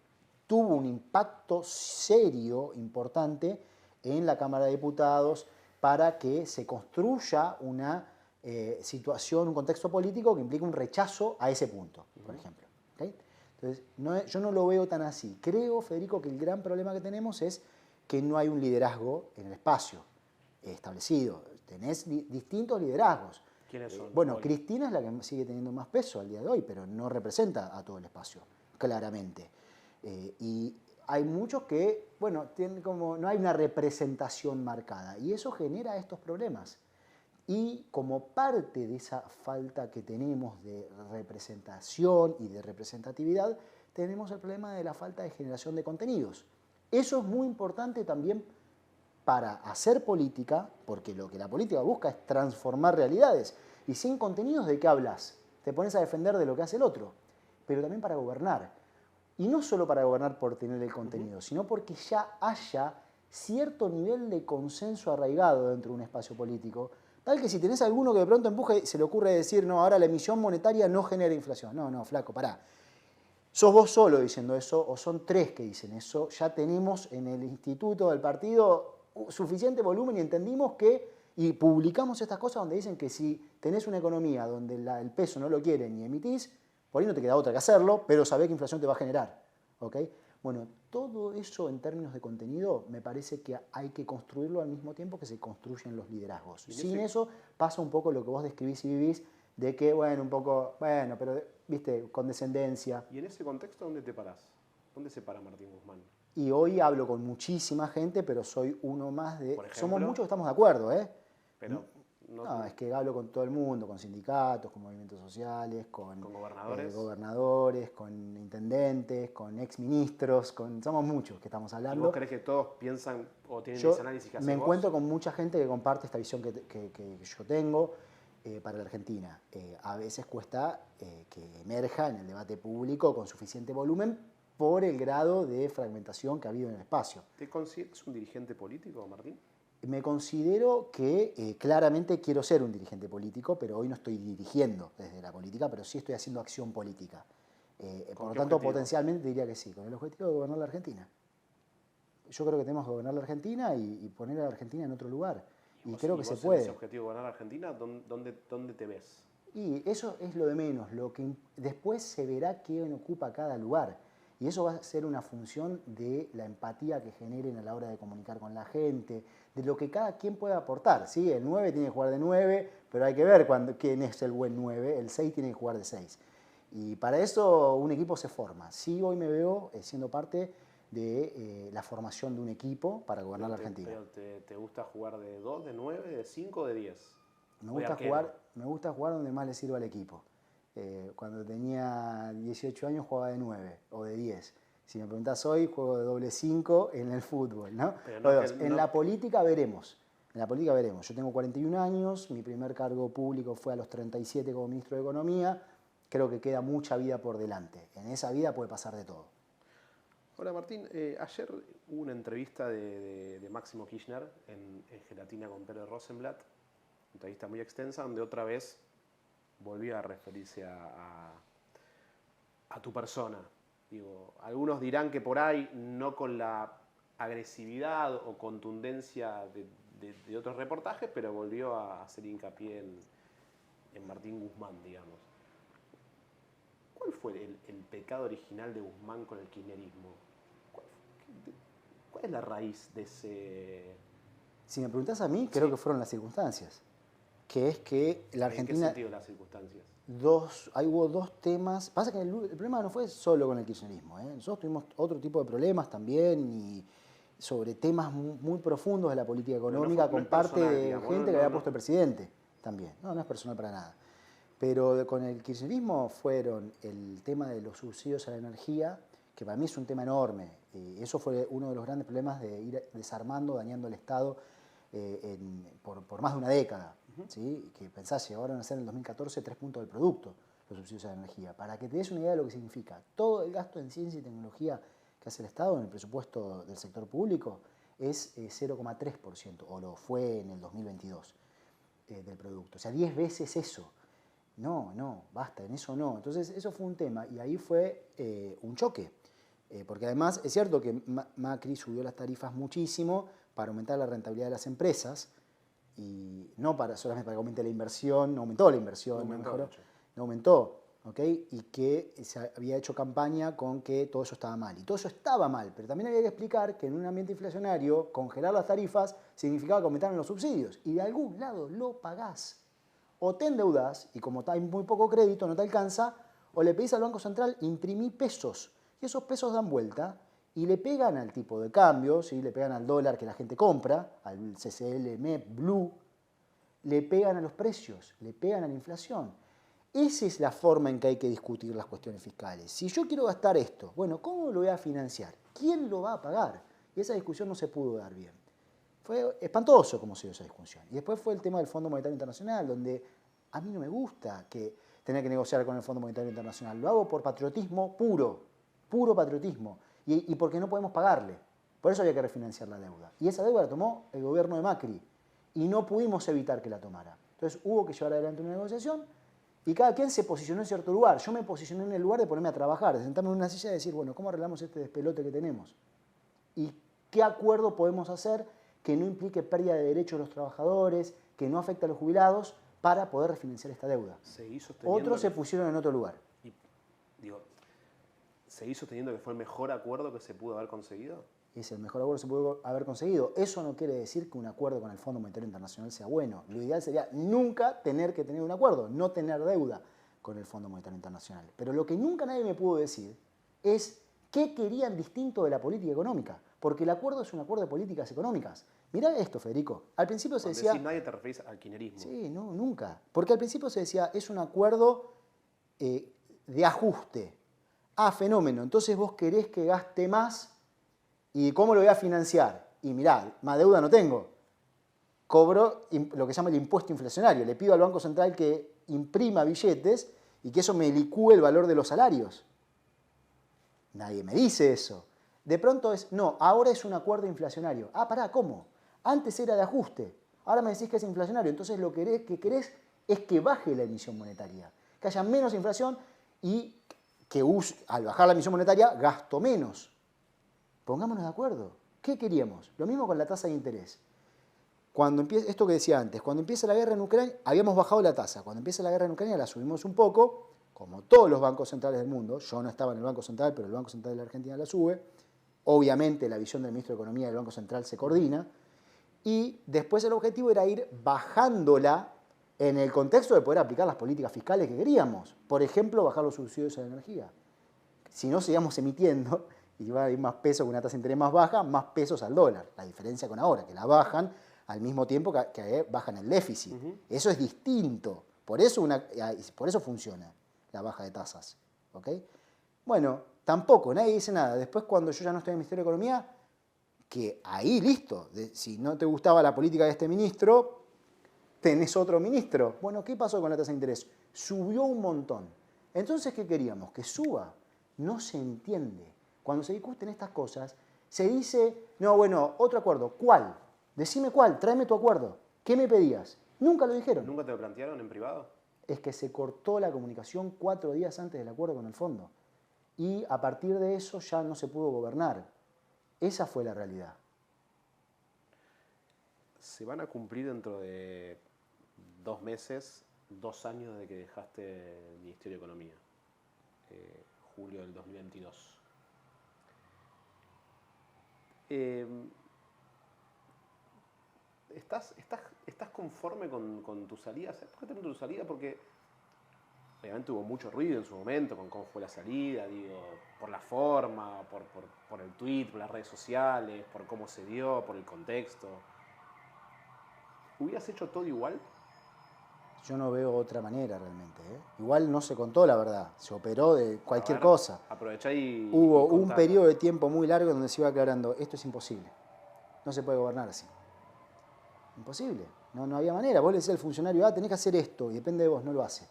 tuvo un impacto serio, importante, en la Cámara de Diputados para que se construya una situación, un contexto político que implique un rechazo a ese punto, por ejemplo. ¿Okay? Entonces Entonces, yo no lo veo tan así. Creo, Federico, que el gran problema que tenemos es que no hay un liderazgo en el espacio establecido. Tenés distintos liderazgos.
¿Quiénes son?
Bueno, Cristina es la que sigue teniendo más peso al día de hoy, pero no representa a todo el espacio, claramente. Y hay muchos que, bueno, tienen como, no hay una representación marcada y eso genera estos problemas. Y como parte de esa falta que tenemos de representación y de representatividad, tenemos el problema de la falta de generación de contenidos. Eso es muy importante también para hacer política, porque lo que la política busca es transformar realidades. Y sin contenidos, ¿de qué hablas? Te pones a defender de lo que hace el otro, pero también para gobernar. Y no solo para gobernar por tener el contenido, sino porque ya haya cierto nivel de consenso arraigado dentro de un espacio político, tal que si tenés alguno que de pronto empuje, se le ocurre decir, no, ahora la emisión monetaria no genera inflación. No, no, flaco, pará. ¿Sos vos solo diciendo eso o son tres que dicen eso? Ya tenemos en el instituto del partido suficiente volumen y entendimos que, y publicamos estas cosas donde dicen que si tenés una economía donde el peso no lo quiere ni emitís, por ahí no te queda otra que hacerlo, pero sabés que inflación te va a generar. ¿Ok? Bueno, todo eso en términos de contenido me parece que hay que construirlo al mismo tiempo que se construyen los liderazgos. Sin eso pasa un poco lo que vos describís y vivís, de que, bueno, un poco, bueno, pero, viste, condescendencia.
¿Y en ese contexto dónde te parás? ¿Dónde se para Martín Guzmán?
Y hoy hablo con muchísima gente, pero soy uno más de...
Por ejemplo,
somos muchos que estamos de acuerdo, ¿eh?
Pero
no, es que hablo con todo el mundo, con sindicatos, con movimientos sociales, con
gobernadores,
con intendentes, con exministros, somos muchos que estamos hablando.
¿Y vos crees que todos piensan o tienen ese análisis que haces
me
vos?
encuentro con mucha gente que comparte esta visión que yo tengo para la Argentina. A veces cuesta que emerja en el debate público con suficiente volumen por el grado de fragmentación que ha habido en el espacio.
¿Te consideras un dirigente político, Martín?
Me considero que claramente quiero ser un dirigente político, pero hoy no estoy dirigiendo desde la política, pero sí estoy haciendo acción política. Por lo tanto, potencialmente diría que sí, con el objetivo de gobernar la Argentina. Yo creo que tenemos que gobernar la Argentina y poner a la Argentina en otro lugar. Y creo que se puede.
¿Ese objetivo de gobernar la Argentina, dónde te ves?
Y eso es lo de menos. Lo que después se verá quién ocupa cada lugar. Y eso va a ser una función de la empatía que generen a la hora de comunicar con la gente, de lo que cada quien pueda aportar. ¿Sí? El 9 tiene que jugar de 9, pero hay que ver quién es el buen 9. El 6 tiene que jugar de 6. Y para eso un equipo se forma. Sí, hoy me veo siendo parte de la formación de un equipo para gobernar la Argentina.
Pero ¿te gusta jugar de 2, de 9, de 5 de 10?
Me gusta jugar donde más le sirva al equipo. Cuando tenía 18 años jugaba de 9 o de 10. Si me preguntás hoy, juego de doble 5 en el fútbol, ¿no? En la política veremos. En la política veremos. Yo tengo 41 años, mi primer cargo público fue a los 37 como ministro de Economía. Creo que queda mucha vida por delante. En esa vida puede pasar de todo.
Hola Martín, ayer hubo una entrevista de Máximo Kirchner en Gelatina con Pérez Rosenblatt, una entrevista muy extensa donde otra vez volvió a referirse a tu persona. Digo, algunos dirán que por ahí no con la agresividad o contundencia de otros reportajes, pero volvió a hacer hincapié en Martín Guzmán, digamos. ¿Cuál fue el pecado original de Guzmán con el kirchnerismo? ¿Cuál es la raíz de ese...?
Si me preguntás a mí, creo que fueron las circunstancias. Que es que la Argentina...
¿En qué sentido las circunstancias?
Hubo dos temas. Pasa que el problema no fue solo con el kirchnerismo. Nosotros tuvimos otro tipo de problemas también y sobre temas muy profundos de la política económica con parte de gente que había puesto el presidente también. No es personal para nada. Pero con el kirchnerismo fueron el tema de los subsidios a la energía, que para mí es un tema enorme. Eso fue uno de los grandes problemas de ir desarmando, dañando el Estado por más de una década. ¿Sí? Que pensás, llegaron a ser en el 2014 3 puntos del producto los subsidios a la energía. Para que te des una idea de lo que significa, todo el gasto en ciencia y tecnología que hace el Estado en el presupuesto del sector público es 0,3%, o lo fue en el 2022, del producto. O sea, 10 veces eso. No, basta, en eso no. Entonces, eso fue un tema y ahí fue un choque. Porque además es cierto que Macri subió las tarifas muchísimo para aumentar la rentabilidad de las empresas y no solamente para que aumente la inversión, no aumentó la inversión, no aumentó. ¿ok? Y que se había hecho campaña con que todo eso estaba mal. Y todo eso estaba mal, pero también había que explicar que en un ambiente inflacionario, congelar las tarifas significaba que aumentaran los subsidios. Y de algún lado lo pagás. O te endeudas, y como hay muy poco crédito, no te alcanza, o le pedís al Banco Central imprimir pesos. Y esos pesos dan vuelta y le pegan al tipo de cambio, ¿sí? Le pegan al dólar que la gente compra, al CCL, MEP, Blue, le pegan a los precios, le pegan a la inflación. Esa es la forma en que hay que discutir las cuestiones fiscales. Si yo quiero gastar esto, bueno, ¿cómo lo voy a financiar? ¿Quién lo va a pagar? Y esa discusión no se pudo dar bien. Fue espantoso cómo se dio esa discusión. Y después fue el tema del Fondo Monetario Internacional, donde a mí no me gusta tener que negociar con el Fondo Monetario Internacional. Lo hago por patriotismo puro, puro patriotismo, y porque no podemos pagarle. Por eso había que refinanciar la deuda. Y esa deuda la tomó el gobierno de Macri, y no pudimos evitar que la tomara. Entonces hubo que llevar adelante una negociación, y cada quien se posicionó en cierto lugar. Yo me posicioné en el lugar de ponerme a trabajar, de sentarme en una silla y decir, bueno, ¿cómo arreglamos este despelote que tenemos? ¿Y qué acuerdo podemos hacer que no implique pérdida de derechos de los trabajadores, que no afecte a los jubilados, para poder refinanciar esta deuda? Otros se pusieron en otro lugar.
Y, digo, ¿seguís sosteniendo que fue el mejor acuerdo que se pudo haber conseguido?
Es el mejor acuerdo que se pudo haber conseguido. Eso no quiere decir que un acuerdo con el Fondo Monetario Internacional sea bueno. Lo ideal sería nunca tener que tener un acuerdo, no tener deuda con el Fondo Monetario Internacional. Pero lo que nunca nadie me pudo decir es qué querían distinto de la política económica. Porque el acuerdo es un acuerdo de políticas económicas. Mirá esto, Federico. Al principio se decía...
Cuando decís nadie te referís al kirchnerismo.
Sí, no, nunca. Porque al principio se decía, es un acuerdo de ajuste a fenómeno. Entonces vos querés que gaste más. ¿Y cómo lo voy a financiar? Y mirá, más deuda no tengo. Cobro lo que se llama el impuesto inflacionario. Le pido al Banco Central que imprima billetes y que eso me licúe el valor de los salarios. Nadie me dice eso. De pronto es, no, ahora es un acuerdo inflacionario. Ah, pará, ¿cómo? Antes era de ajuste. Ahora me decís que es inflacionario. Entonces lo que querés es que baje la emisión monetaria. Que haya menos inflación y que al bajar la emisión monetaria gasto menos. Pongámonos de acuerdo. ¿Qué queríamos? Lo mismo con la tasa de interés. Cuando empieza, esto que decía antes, cuando empieza la guerra en Ucrania, habíamos bajado la tasa. Cuando empieza la guerra en Ucrania la subimos un poco, como todos los bancos centrales del mundo. Yo no estaba en el Banco Central, pero el Banco Central de la Argentina la sube. Obviamente la visión del ministro de Economía del Banco Central se coordina. Y después el objetivo era ir bajándola en el contexto de poder aplicar las políticas fiscales que queríamos. Por ejemplo, bajar los subsidios a la energía. Si no seguíamos emitiendo, y va a ir más pesos con una tasa de interés más baja, más pesos al dólar. La diferencia con ahora, que la bajan al mismo tiempo que bajan el déficit. Eso es distinto. Por eso funciona la baja de tasas. ¿Ok? Bueno, tampoco, nadie dice nada. Después, cuando yo ya no estoy en el Ministerio de Economía, que ahí listo, si no te gustaba la política de este ministro, tenés otro ministro. Bueno, ¿qué pasó con la tasa de interés? Subió un montón. Entonces, ¿qué queríamos? Que suba. No se entiende. Cuando se discuten estas cosas, se dice, no, bueno, otro acuerdo. ¿Cuál? Decime cuál, tráeme tu acuerdo. ¿Qué me pedías? Nunca lo dijeron.
¿Nunca te lo plantearon en privado?
Es que se cortó la comunicación 4 días antes del acuerdo con el fondo. Y a partir de eso ya no se pudo gobernar. Esa fue la realidad.
Se van a cumplir dentro de 2 meses, 2 años de que dejaste el Ministerio de Economía. Julio del 2022. ¿Estás conforme con tu salida? ¿Sabes por qué te pregunto tu salida? Porque obviamente hubo mucho ruido en su momento con cómo fue la salida, digo, por la forma, por el tweet, por las redes sociales, por cómo se dio, por el contexto. ¿Hubieras hecho todo igual?
Yo no veo otra manera realmente. Igual no se contó la verdad, se operó de cualquier cosa.
Aprovechá y
Hubo
y
un periodo de tiempo muy largo donde se iba aclarando, esto es imposible, no se puede gobernar así. Imposible, no había manera. Vos le decís al funcionario, tenés que hacer esto, y depende de vos, no lo hace.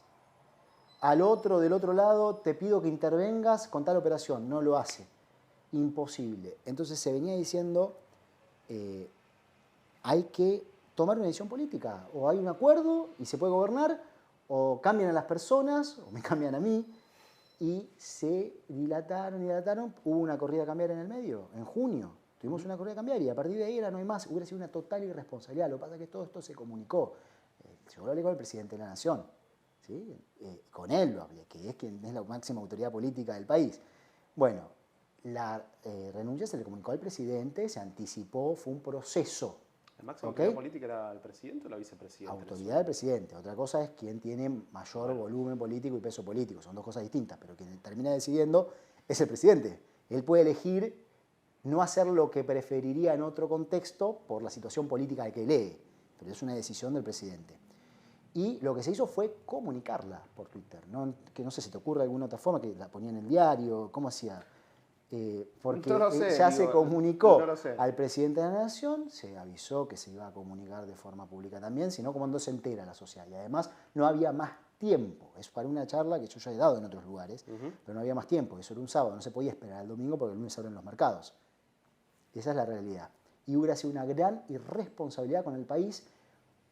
Al otro, del otro lado, te pido que intervengas con tal operación, no lo hace. Imposible. Entonces se venía diciendo, hay que tomar una decisión política. O hay un acuerdo y se puede gobernar, o cambian a las personas, o me cambian a mí, y se dilataron. Hubo una corrida cambiaria en el medio, en junio. Tuvimos una corrida cambiaria y a partir de ahí no hay más. Hubiera sido una total irresponsabilidad. Lo que pasa es que todo esto se comunicó. Yo lo hablé con el presidente de la Nación. ¿sí? Con él lo hablé, que es quien es la máxima autoridad política del país. Bueno, la renuncia se le comunicó al presidente, se anticipó, fue un proceso.
¿La máxima
¿Ok?
autoridad política era el presidente o la vicepresidenta?
Autoridad del presidente. Otra cosa es quién tiene mayor
Bueno.
volumen político y peso político. Son dos cosas distintas, pero quien termina decidiendo es el presidente. Él puede elegir no hacer lo que preferiría en otro contexto por la situación política que lee, pero es una decisión del presidente. Y lo que se hizo fue comunicarla por Twitter. ¿No? Que no sé si te ocurre alguna otra forma, que la ponía en el diario, ¿cómo hacía? Porque
No lo sé,
ya
digo,
se comunicó
no lo sé.
al presidente de la Nación, se avisó que se iba a comunicar de forma pública también, sino como no se entera la sociedad. Y además no había más tiempo. Es para una charla que yo ya he dado en otros lugares, pero no había más tiempo. Eso era un sábado, no se podía esperar el domingo porque el lunes abren los mercados. Esa es la realidad. Y hubiera sido una gran irresponsabilidad con el país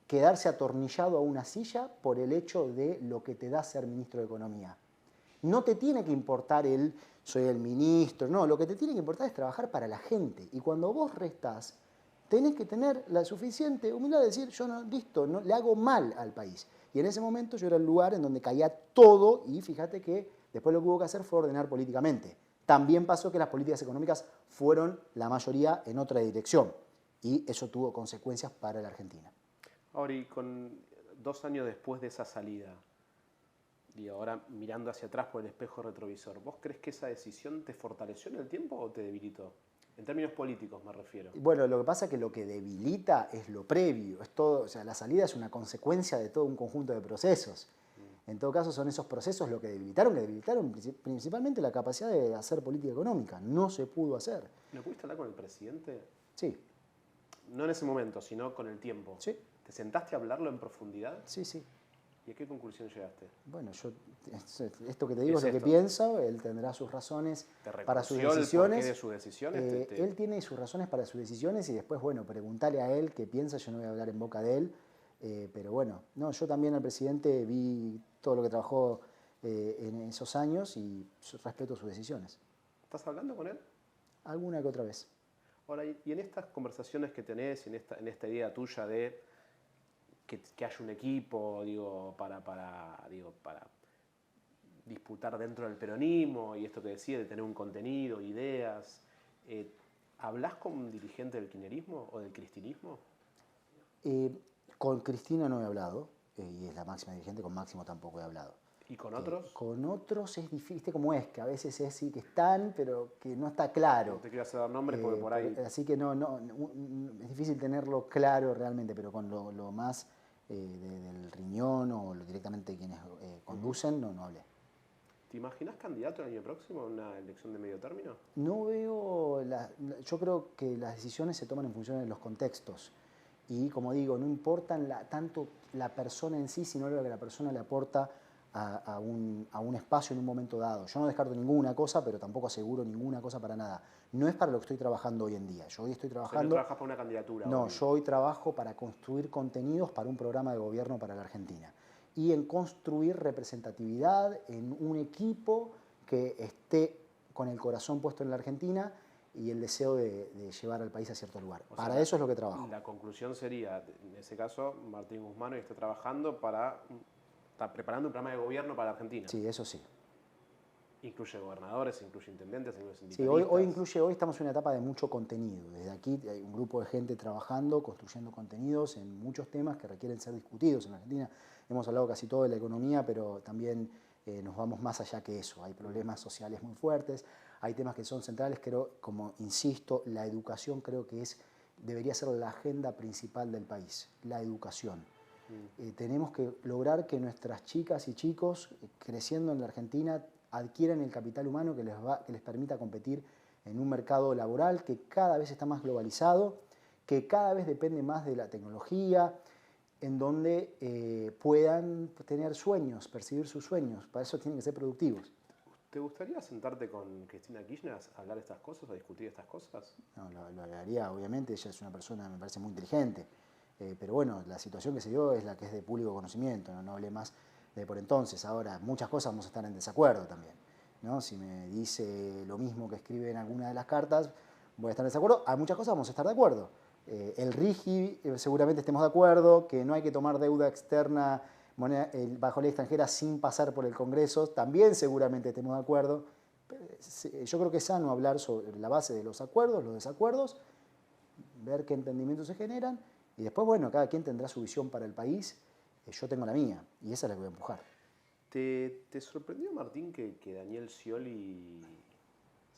quedarse atornillado a una silla por el hecho de lo que te da ser ministro de Economía. No te tiene que importar el soy el ministro, no, lo que te tiene que importar es trabajar para la gente. Y cuando vos restás, tenés que tener la suficiente humildad de decir, yo no, listo, no, le hago mal al país. Y en ese momento yo era el lugar en donde caía todo y fíjate que después lo que hubo que hacer fue ordenar políticamente. También pasó que las políticas económicas fueron la mayoría en otra dirección y eso tuvo consecuencias para la Argentina.
Ahora, y con 2 años después de esa salida, digo, ahora mirando hacia atrás por el espejo retrovisor, ¿vos crees que esa decisión te fortaleció en el tiempo o te debilitó? En términos políticos me refiero.
Bueno, lo que pasa es que lo que debilita es lo previo, es todo, o sea, la salida es una consecuencia de todo un conjunto de procesos. En todo caso, son esos procesos lo que debilitaron principalmente la capacidad de hacer política económica. No se pudo hacer.
¿Lo pudiste hablar con el presidente?
Sí.
No en ese momento, sino con el tiempo.
Sí.
¿Te sentaste a hablarlo en profundidad?
Sí, sí.
¿Y a qué conclusión llegaste?
Bueno, yo esto que te digo es lo que
esto?
pienso, él tendrá sus razones para sus
¿Te
decisiones.
reconoció el porqué de sus decisiones?
Él tiene sus razones para sus decisiones y después, bueno, preguntale a él qué piensa, yo no voy a hablar en boca de él, pero bueno, no, yo también al presidente vi todo lo que trabajó en esos años y respeto sus decisiones.
¿Estás hablando con él?
Alguna que otra vez.
Ahora, y en estas conversaciones que tenés, en esta idea tuya de que haya un equipo, digo, para disputar dentro del peronismo y esto que decía de tener un contenido, ideas, ¿hablás con un dirigente del kirchnerismo o del cristinismo?
Con Cristina no he hablado, y es la máxima dirigente, con Máximo tampoco he hablado.
¿Y con otros?
Con otros es difícil, ¿viste cómo es? Que a veces es sí que están, pero que no está claro.
No te quiero hacer dar nombres porque por ahí...
Así que no, es difícil tenerlo claro realmente, pero con lo más del riñón o directamente quienes conducen, no hablé.
¿Te imaginas candidato el año próximo a una elección de medio término?
No veo, yo creo que las decisiones se toman en función de los contextos. Y como digo, no importan tanto la persona en sí, sino lo que la persona le aporta a un espacio en un momento dado. Yo no descarto ninguna cosa, pero tampoco aseguro ninguna cosa para nada. No es para lo que estoy trabajando hoy en día. Yo hoy estoy trabajando...
O sea, ¿no trabajas para una candidatura?
No,
hoy?
yo hoy trabajo para construir contenidos para un programa de gobierno para la Argentina. Y en construir representatividad en un equipo que esté con el corazón puesto en la Argentina y el deseo de llevar al país a cierto lugar. Para eso es lo que trabajo.
La conclusión sería, en ese caso, Martín Guzmán hoy está trabajando está preparando un programa de gobierno para la Argentina.
Sí, eso sí.
Incluye gobernadores, incluye intendentes, incluye
Sí,
sindicalistas.
hoy estamos en una etapa de mucho contenido. Desde aquí hay un grupo de gente trabajando, construyendo contenidos en muchos temas que requieren ser discutidos en la Argentina. Hemos hablado casi todo de la economía, pero también nos vamos más allá que eso. Hay problemas sociales muy fuertes, hay temas que son centrales, como insisto, la educación creo que debería ser la agenda principal del país, la educación. Tenemos que lograr que nuestras chicas y chicos creciendo en la Argentina adquieran el capital humano que les permita competir en un mercado laboral que cada vez está más globalizado, que cada vez depende más de la tecnología, en donde puedan tener sueños, perseguir sus sueños. Para eso tienen que ser productivos.
¿Te gustaría sentarte con Cristina Kirchner a hablar estas cosas, a discutir estas cosas?
No, lo haría, obviamente, ella es una persona, me parece, muy inteligente. Pero bueno, la situación que se dio es la que es de público conocimiento, no hablé más de por entonces. Ahora, muchas cosas vamos a estar en desacuerdo también, ¿no? Si me dice lo mismo que escribe en alguna de las cartas, voy a estar en desacuerdo. Hay muchas cosas vamos a estar de acuerdo. El RIGI seguramente estemos de acuerdo, que no hay que tomar deuda externa bajo ley extranjera sin pasar por el Congreso, también seguramente estemos de acuerdo. Yo creo que es sano hablar sobre la base de los acuerdos, los desacuerdos, ver qué entendimientos se generan y después, bueno, cada quien tendrá su visión para el país. Yo tengo la mía y esa es la que voy a empujar.
¿Te sorprendió, Martín, que Daniel Scioli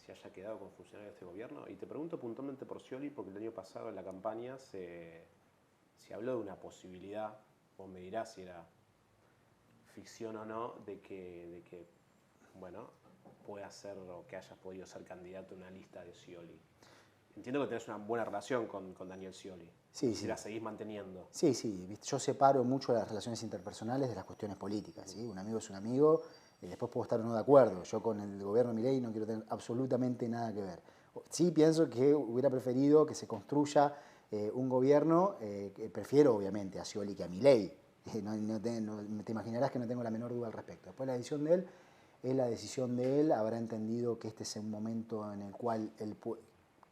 se haya quedado como funcionario de este gobierno? Y te pregunto puntualmente por Scioli porque el año pasado en la campaña se habló de una posibilidad, vos me dirás si era ficción o no, de que bueno, pueda ser o que hayas podido ser candidato a una lista de Scioli. Entiendo que tenés una buena relación con Daniel Scioli.
Sí,
si
sí.
la seguís manteniendo.
Sí, sí. Yo separo mucho las relaciones interpersonales de las cuestiones políticas. ¿Sí? Un amigo es un amigo, y después puedo estar o no de acuerdo. Yo con el gobierno de Milei no quiero tener absolutamente nada que ver. Sí pienso que hubiera preferido que se construya un gobierno, que prefiero obviamente a Scioli que a Milei. Te imaginarás que no tengo la menor duda al respecto. Después la decisión de él es la decisión de él. Habrá entendido que este es un momento en el cual él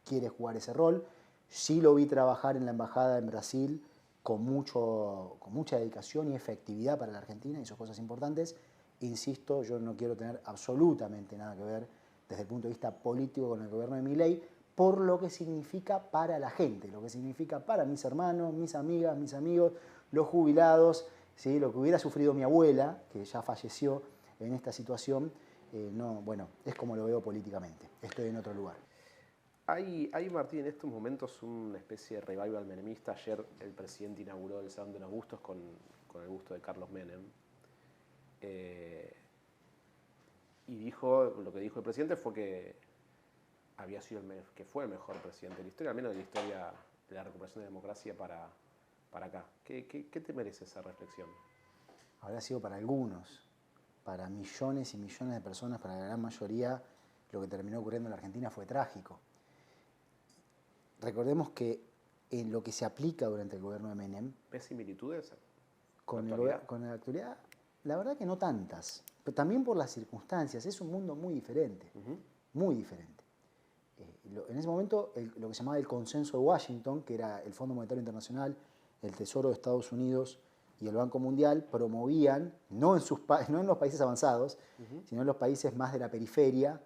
quiere jugar ese rol. Sí lo vi trabajar en la embajada en Brasil con mucha dedicación y efectividad para la Argentina, hizo cosas importantes. Insisto, yo no quiero tener absolutamente nada que ver desde el punto de vista político con el gobierno de Milei, por lo que significa para la gente, lo que significa para mis hermanos, mis amigas, mis amigos, los jubilados, ¿sí? Lo que hubiera sufrido mi abuela, que ya falleció en esta situación, bueno, es como lo veo políticamente. Estoy en otro lugar.
Hay, Martín, en estos momentos una especie de revival menemista. Ayer el presidente inauguró el Salón de los Gustos con el busto de Carlos Menem. Y lo que dijo el presidente fue que que fue el mejor presidente de la historia, al menos de la historia de la recuperación de la democracia para acá. ¿Qué te merece esa reflexión?
Habrá sido para algunos, para millones y millones de personas, para la gran mayoría, lo que terminó ocurriendo en la Argentina fue trágico. Recordemos que en lo que se aplica durante el gobierno de Menem...
¿Ves similitudes
con la actualidad? La verdad que no tantas, pero también por las circunstancias. Es un mundo muy diferente, muy diferente. En ese momento, lo que se llamaba el Consenso de Washington, que era el Fondo Monetario Internacional, el Tesoro de Estados Unidos y el Banco Mundial, promovían, no en los países avanzados, sino en los países más de la periferia,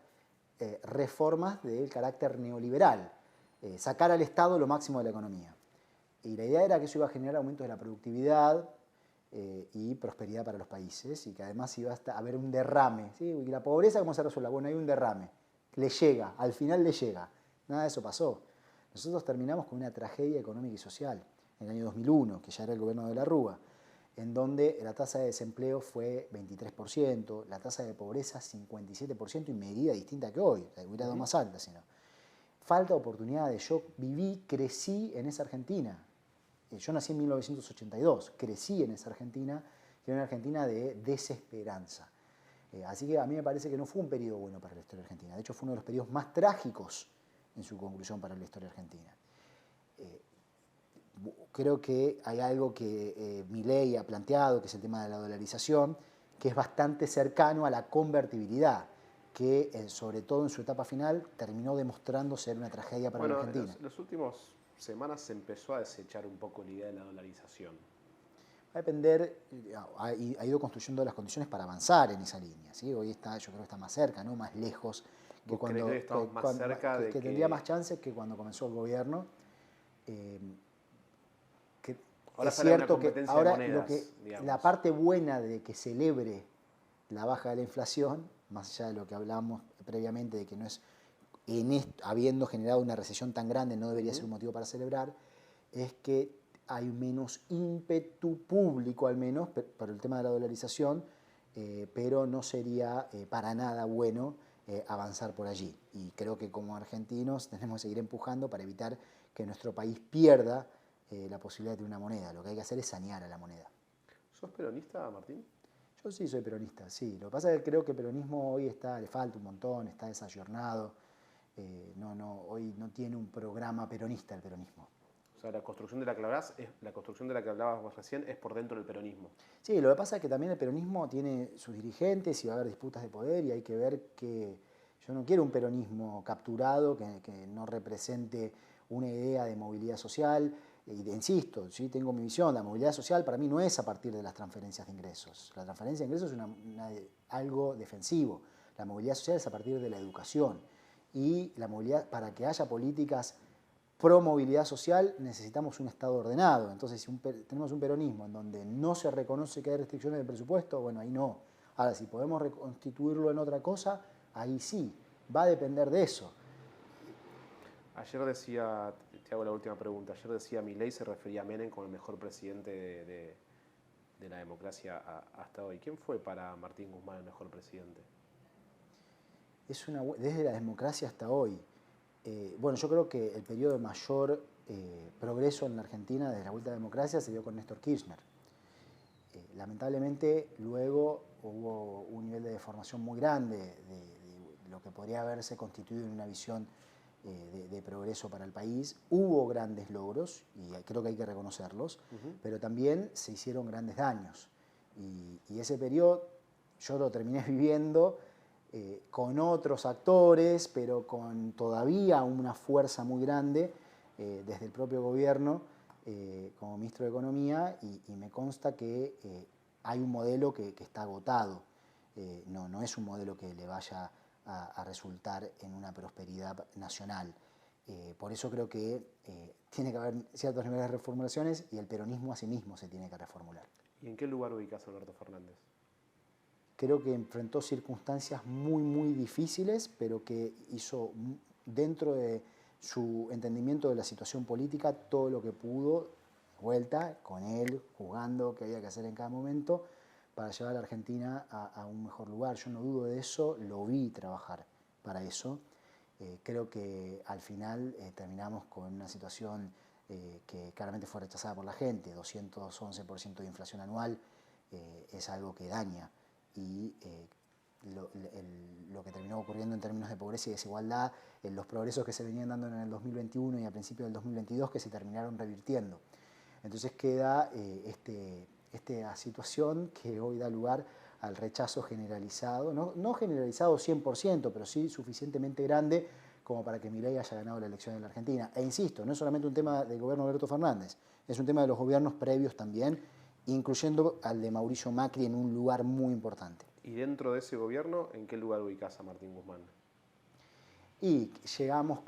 reformas del carácter neoliberal. Sacar al Estado lo máximo de la economía. Y la idea era que eso iba a generar aumentos de la productividad y prosperidad para los países, y que además iba a haber un derrame. ¿Sí? Y la pobreza, ¿cómo se resuelve? Bueno, hay un derrame. Le llega, al final le llega. Nada de eso pasó. Nosotros terminamos con una tragedia económica y social en el año 2001, que ya era el gobierno de la Rúa, en donde la tasa de desempleo fue 23%, la tasa de pobreza 57% y medida distinta que hoy, hubiera dado más alta, sino. Falta de oportunidades. Yo crecí en esa Argentina. Yo nací en 1982, crecí en esa Argentina, que era una Argentina de desesperanza. Así que a mí me parece que no fue un periodo bueno para la historia argentina. De hecho, fue uno de los periodos más trágicos en su conclusión para la historia argentina. Creo que hay algo que Milei ha planteado, que es el tema de la dolarización, que es bastante cercano a la convertibilidad, que sobre todo en su etapa final terminó demostrando ser una tragedia para la Argentina.
En las últimas semanas se empezó a desechar un poco la idea de la dolarización.
Va a depender, ha ido construyendo las condiciones para avanzar en esa línea. ¿Sí? Hoy yo creo que está más cerca, ¿no? Más lejos.
Que cuando, que estamos más cerca de
que tendría más chances que cuando comenzó el gobierno.
Ahora
es cierto que ahora
monedas,
la parte buena de que celebre la baja de la inflación, más allá de lo que hablábamos previamente de que no es, habiendo generado una recesión tan grande, no debería ser un motivo para celebrar, es que hay menos ímpetu público, al menos, por el tema de la dolarización, pero no sería para nada bueno avanzar por allí. Y creo que como argentinos tenemos que seguir empujando para evitar que nuestro país pierda la posibilidad de una moneda. Lo que hay que hacer es sanear a la moneda.
¿Sos peronista, Martín?
Yo sí soy peronista, sí. Lo que pasa es que creo que el peronismo hoy le falta un montón, está desayornado. Hoy no tiene un programa peronista el peronismo.
O sea, la construcción de la que hablabas vos recién es por dentro del peronismo.
Sí, lo que pasa es que también el peronismo tiene sus dirigentes y va a haber disputas de poder y hay que ver que yo no quiero un peronismo capturado que no represente una idea de movilidad social. insisto, ¿sí? Tengo mi visión, la movilidad social para mí no es a partir de las transferencias de ingresos. La transferencia de ingresos es algo defensivo. La movilidad social es a partir de la educación. Y la movilidad, para que haya políticas pro movilidad social, necesitamos un Estado ordenado. Entonces, si tenemos un peronismo en donde no se reconoce que hay restricciones del presupuesto, bueno, ahí no. Ahora, si podemos reconstituirlo en otra cosa, ahí sí. Va a depender de eso.
Ayer decía, te hago la última pregunta, ayer decía Milei se refería a Menem como el mejor presidente de la democracia hasta hoy. ¿Quién fue para Martín Guzmán el mejor presidente?
Desde la democracia hasta hoy. Bueno, yo creo que el periodo de mayor progreso en la Argentina desde la vuelta a la democracia se dio con Néstor Kirchner. Lamentablemente luego hubo un nivel de deformación muy grande de lo que podría haberse constituido en una visión de progreso para el país. Hubo grandes logros y creo que hay que reconocerlos, pero también se hicieron grandes daños. Y ese periodo yo lo terminé viviendo con otros actores, pero con todavía una fuerza muy grande desde el propio gobierno como ministro de Economía, y me consta que hay un modelo que está agotado. No es un modelo que le vaya a resultar en una prosperidad nacional. Por eso creo que tiene que haber ciertos niveles de reformulaciones y el peronismo a sí mismo se tiene que reformular.
¿Y en qué lugar ubicas a Alberto Fernández?
Creo que enfrentó circunstancias muy difíciles, pero que hizo dentro de su entendimiento de la situación política todo lo que pudo, vuelta, con él, jugando, qué había que hacer en cada momento, para llevar a la Argentina a un mejor lugar. Yo no dudo de eso, lo vi trabajar para eso. Creo que al final terminamos con una situación que claramente fue rechazada por la gente. 211% de inflación anual es algo que daña. Y lo que terminó ocurriendo en términos de pobreza y desigualdad, los progresos que se venían dando en el 2021 y a principios del 2022 que se terminaron revirtiendo. Entonces queda esta situación que hoy da lugar al rechazo generalizado, no generalizado 100%, pero sí suficientemente grande como para que Milei haya ganado la elección en la Argentina. E insisto, no es solamente un tema del gobierno de Alberto Fernández, es un tema de los gobiernos previos también, incluyendo al de Mauricio Macri en un lugar muy importante.
¿Y dentro de ese gobierno, en qué lugar ubicás a Martín Guzmán?
Y llegamos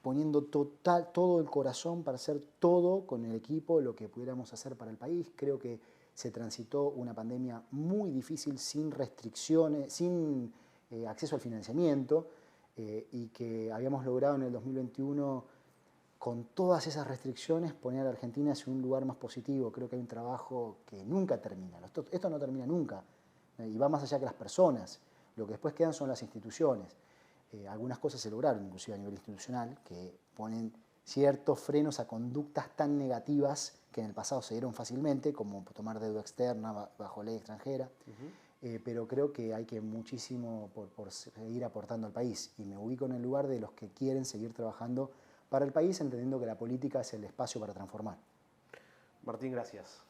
poniendo todo el corazón para hacer todo con el equipo lo que pudiéramos hacer para el país. Creo que se transitó una pandemia muy difícil, sin restricciones, sin acceso al financiamiento, y que habíamos logrado en el 2021, con todas esas restricciones, poner a la Argentina hacia un lugar más positivo. Creo que hay un trabajo que nunca termina. Esto no termina nunca, y va más allá que las personas. Lo que después quedan son las instituciones. Algunas cosas se lograron, inclusive a nivel institucional, que ponen ciertos frenos a conductas tan negativas que en el pasado se dieron fácilmente, como tomar deuda externa bajo ley extranjera. Pero creo que hay que muchísimo por seguir aportando al país. Y me ubico en el lugar de los que quieren seguir trabajando para el país, entendiendo que la política es el espacio para transformar.
Martín, gracias.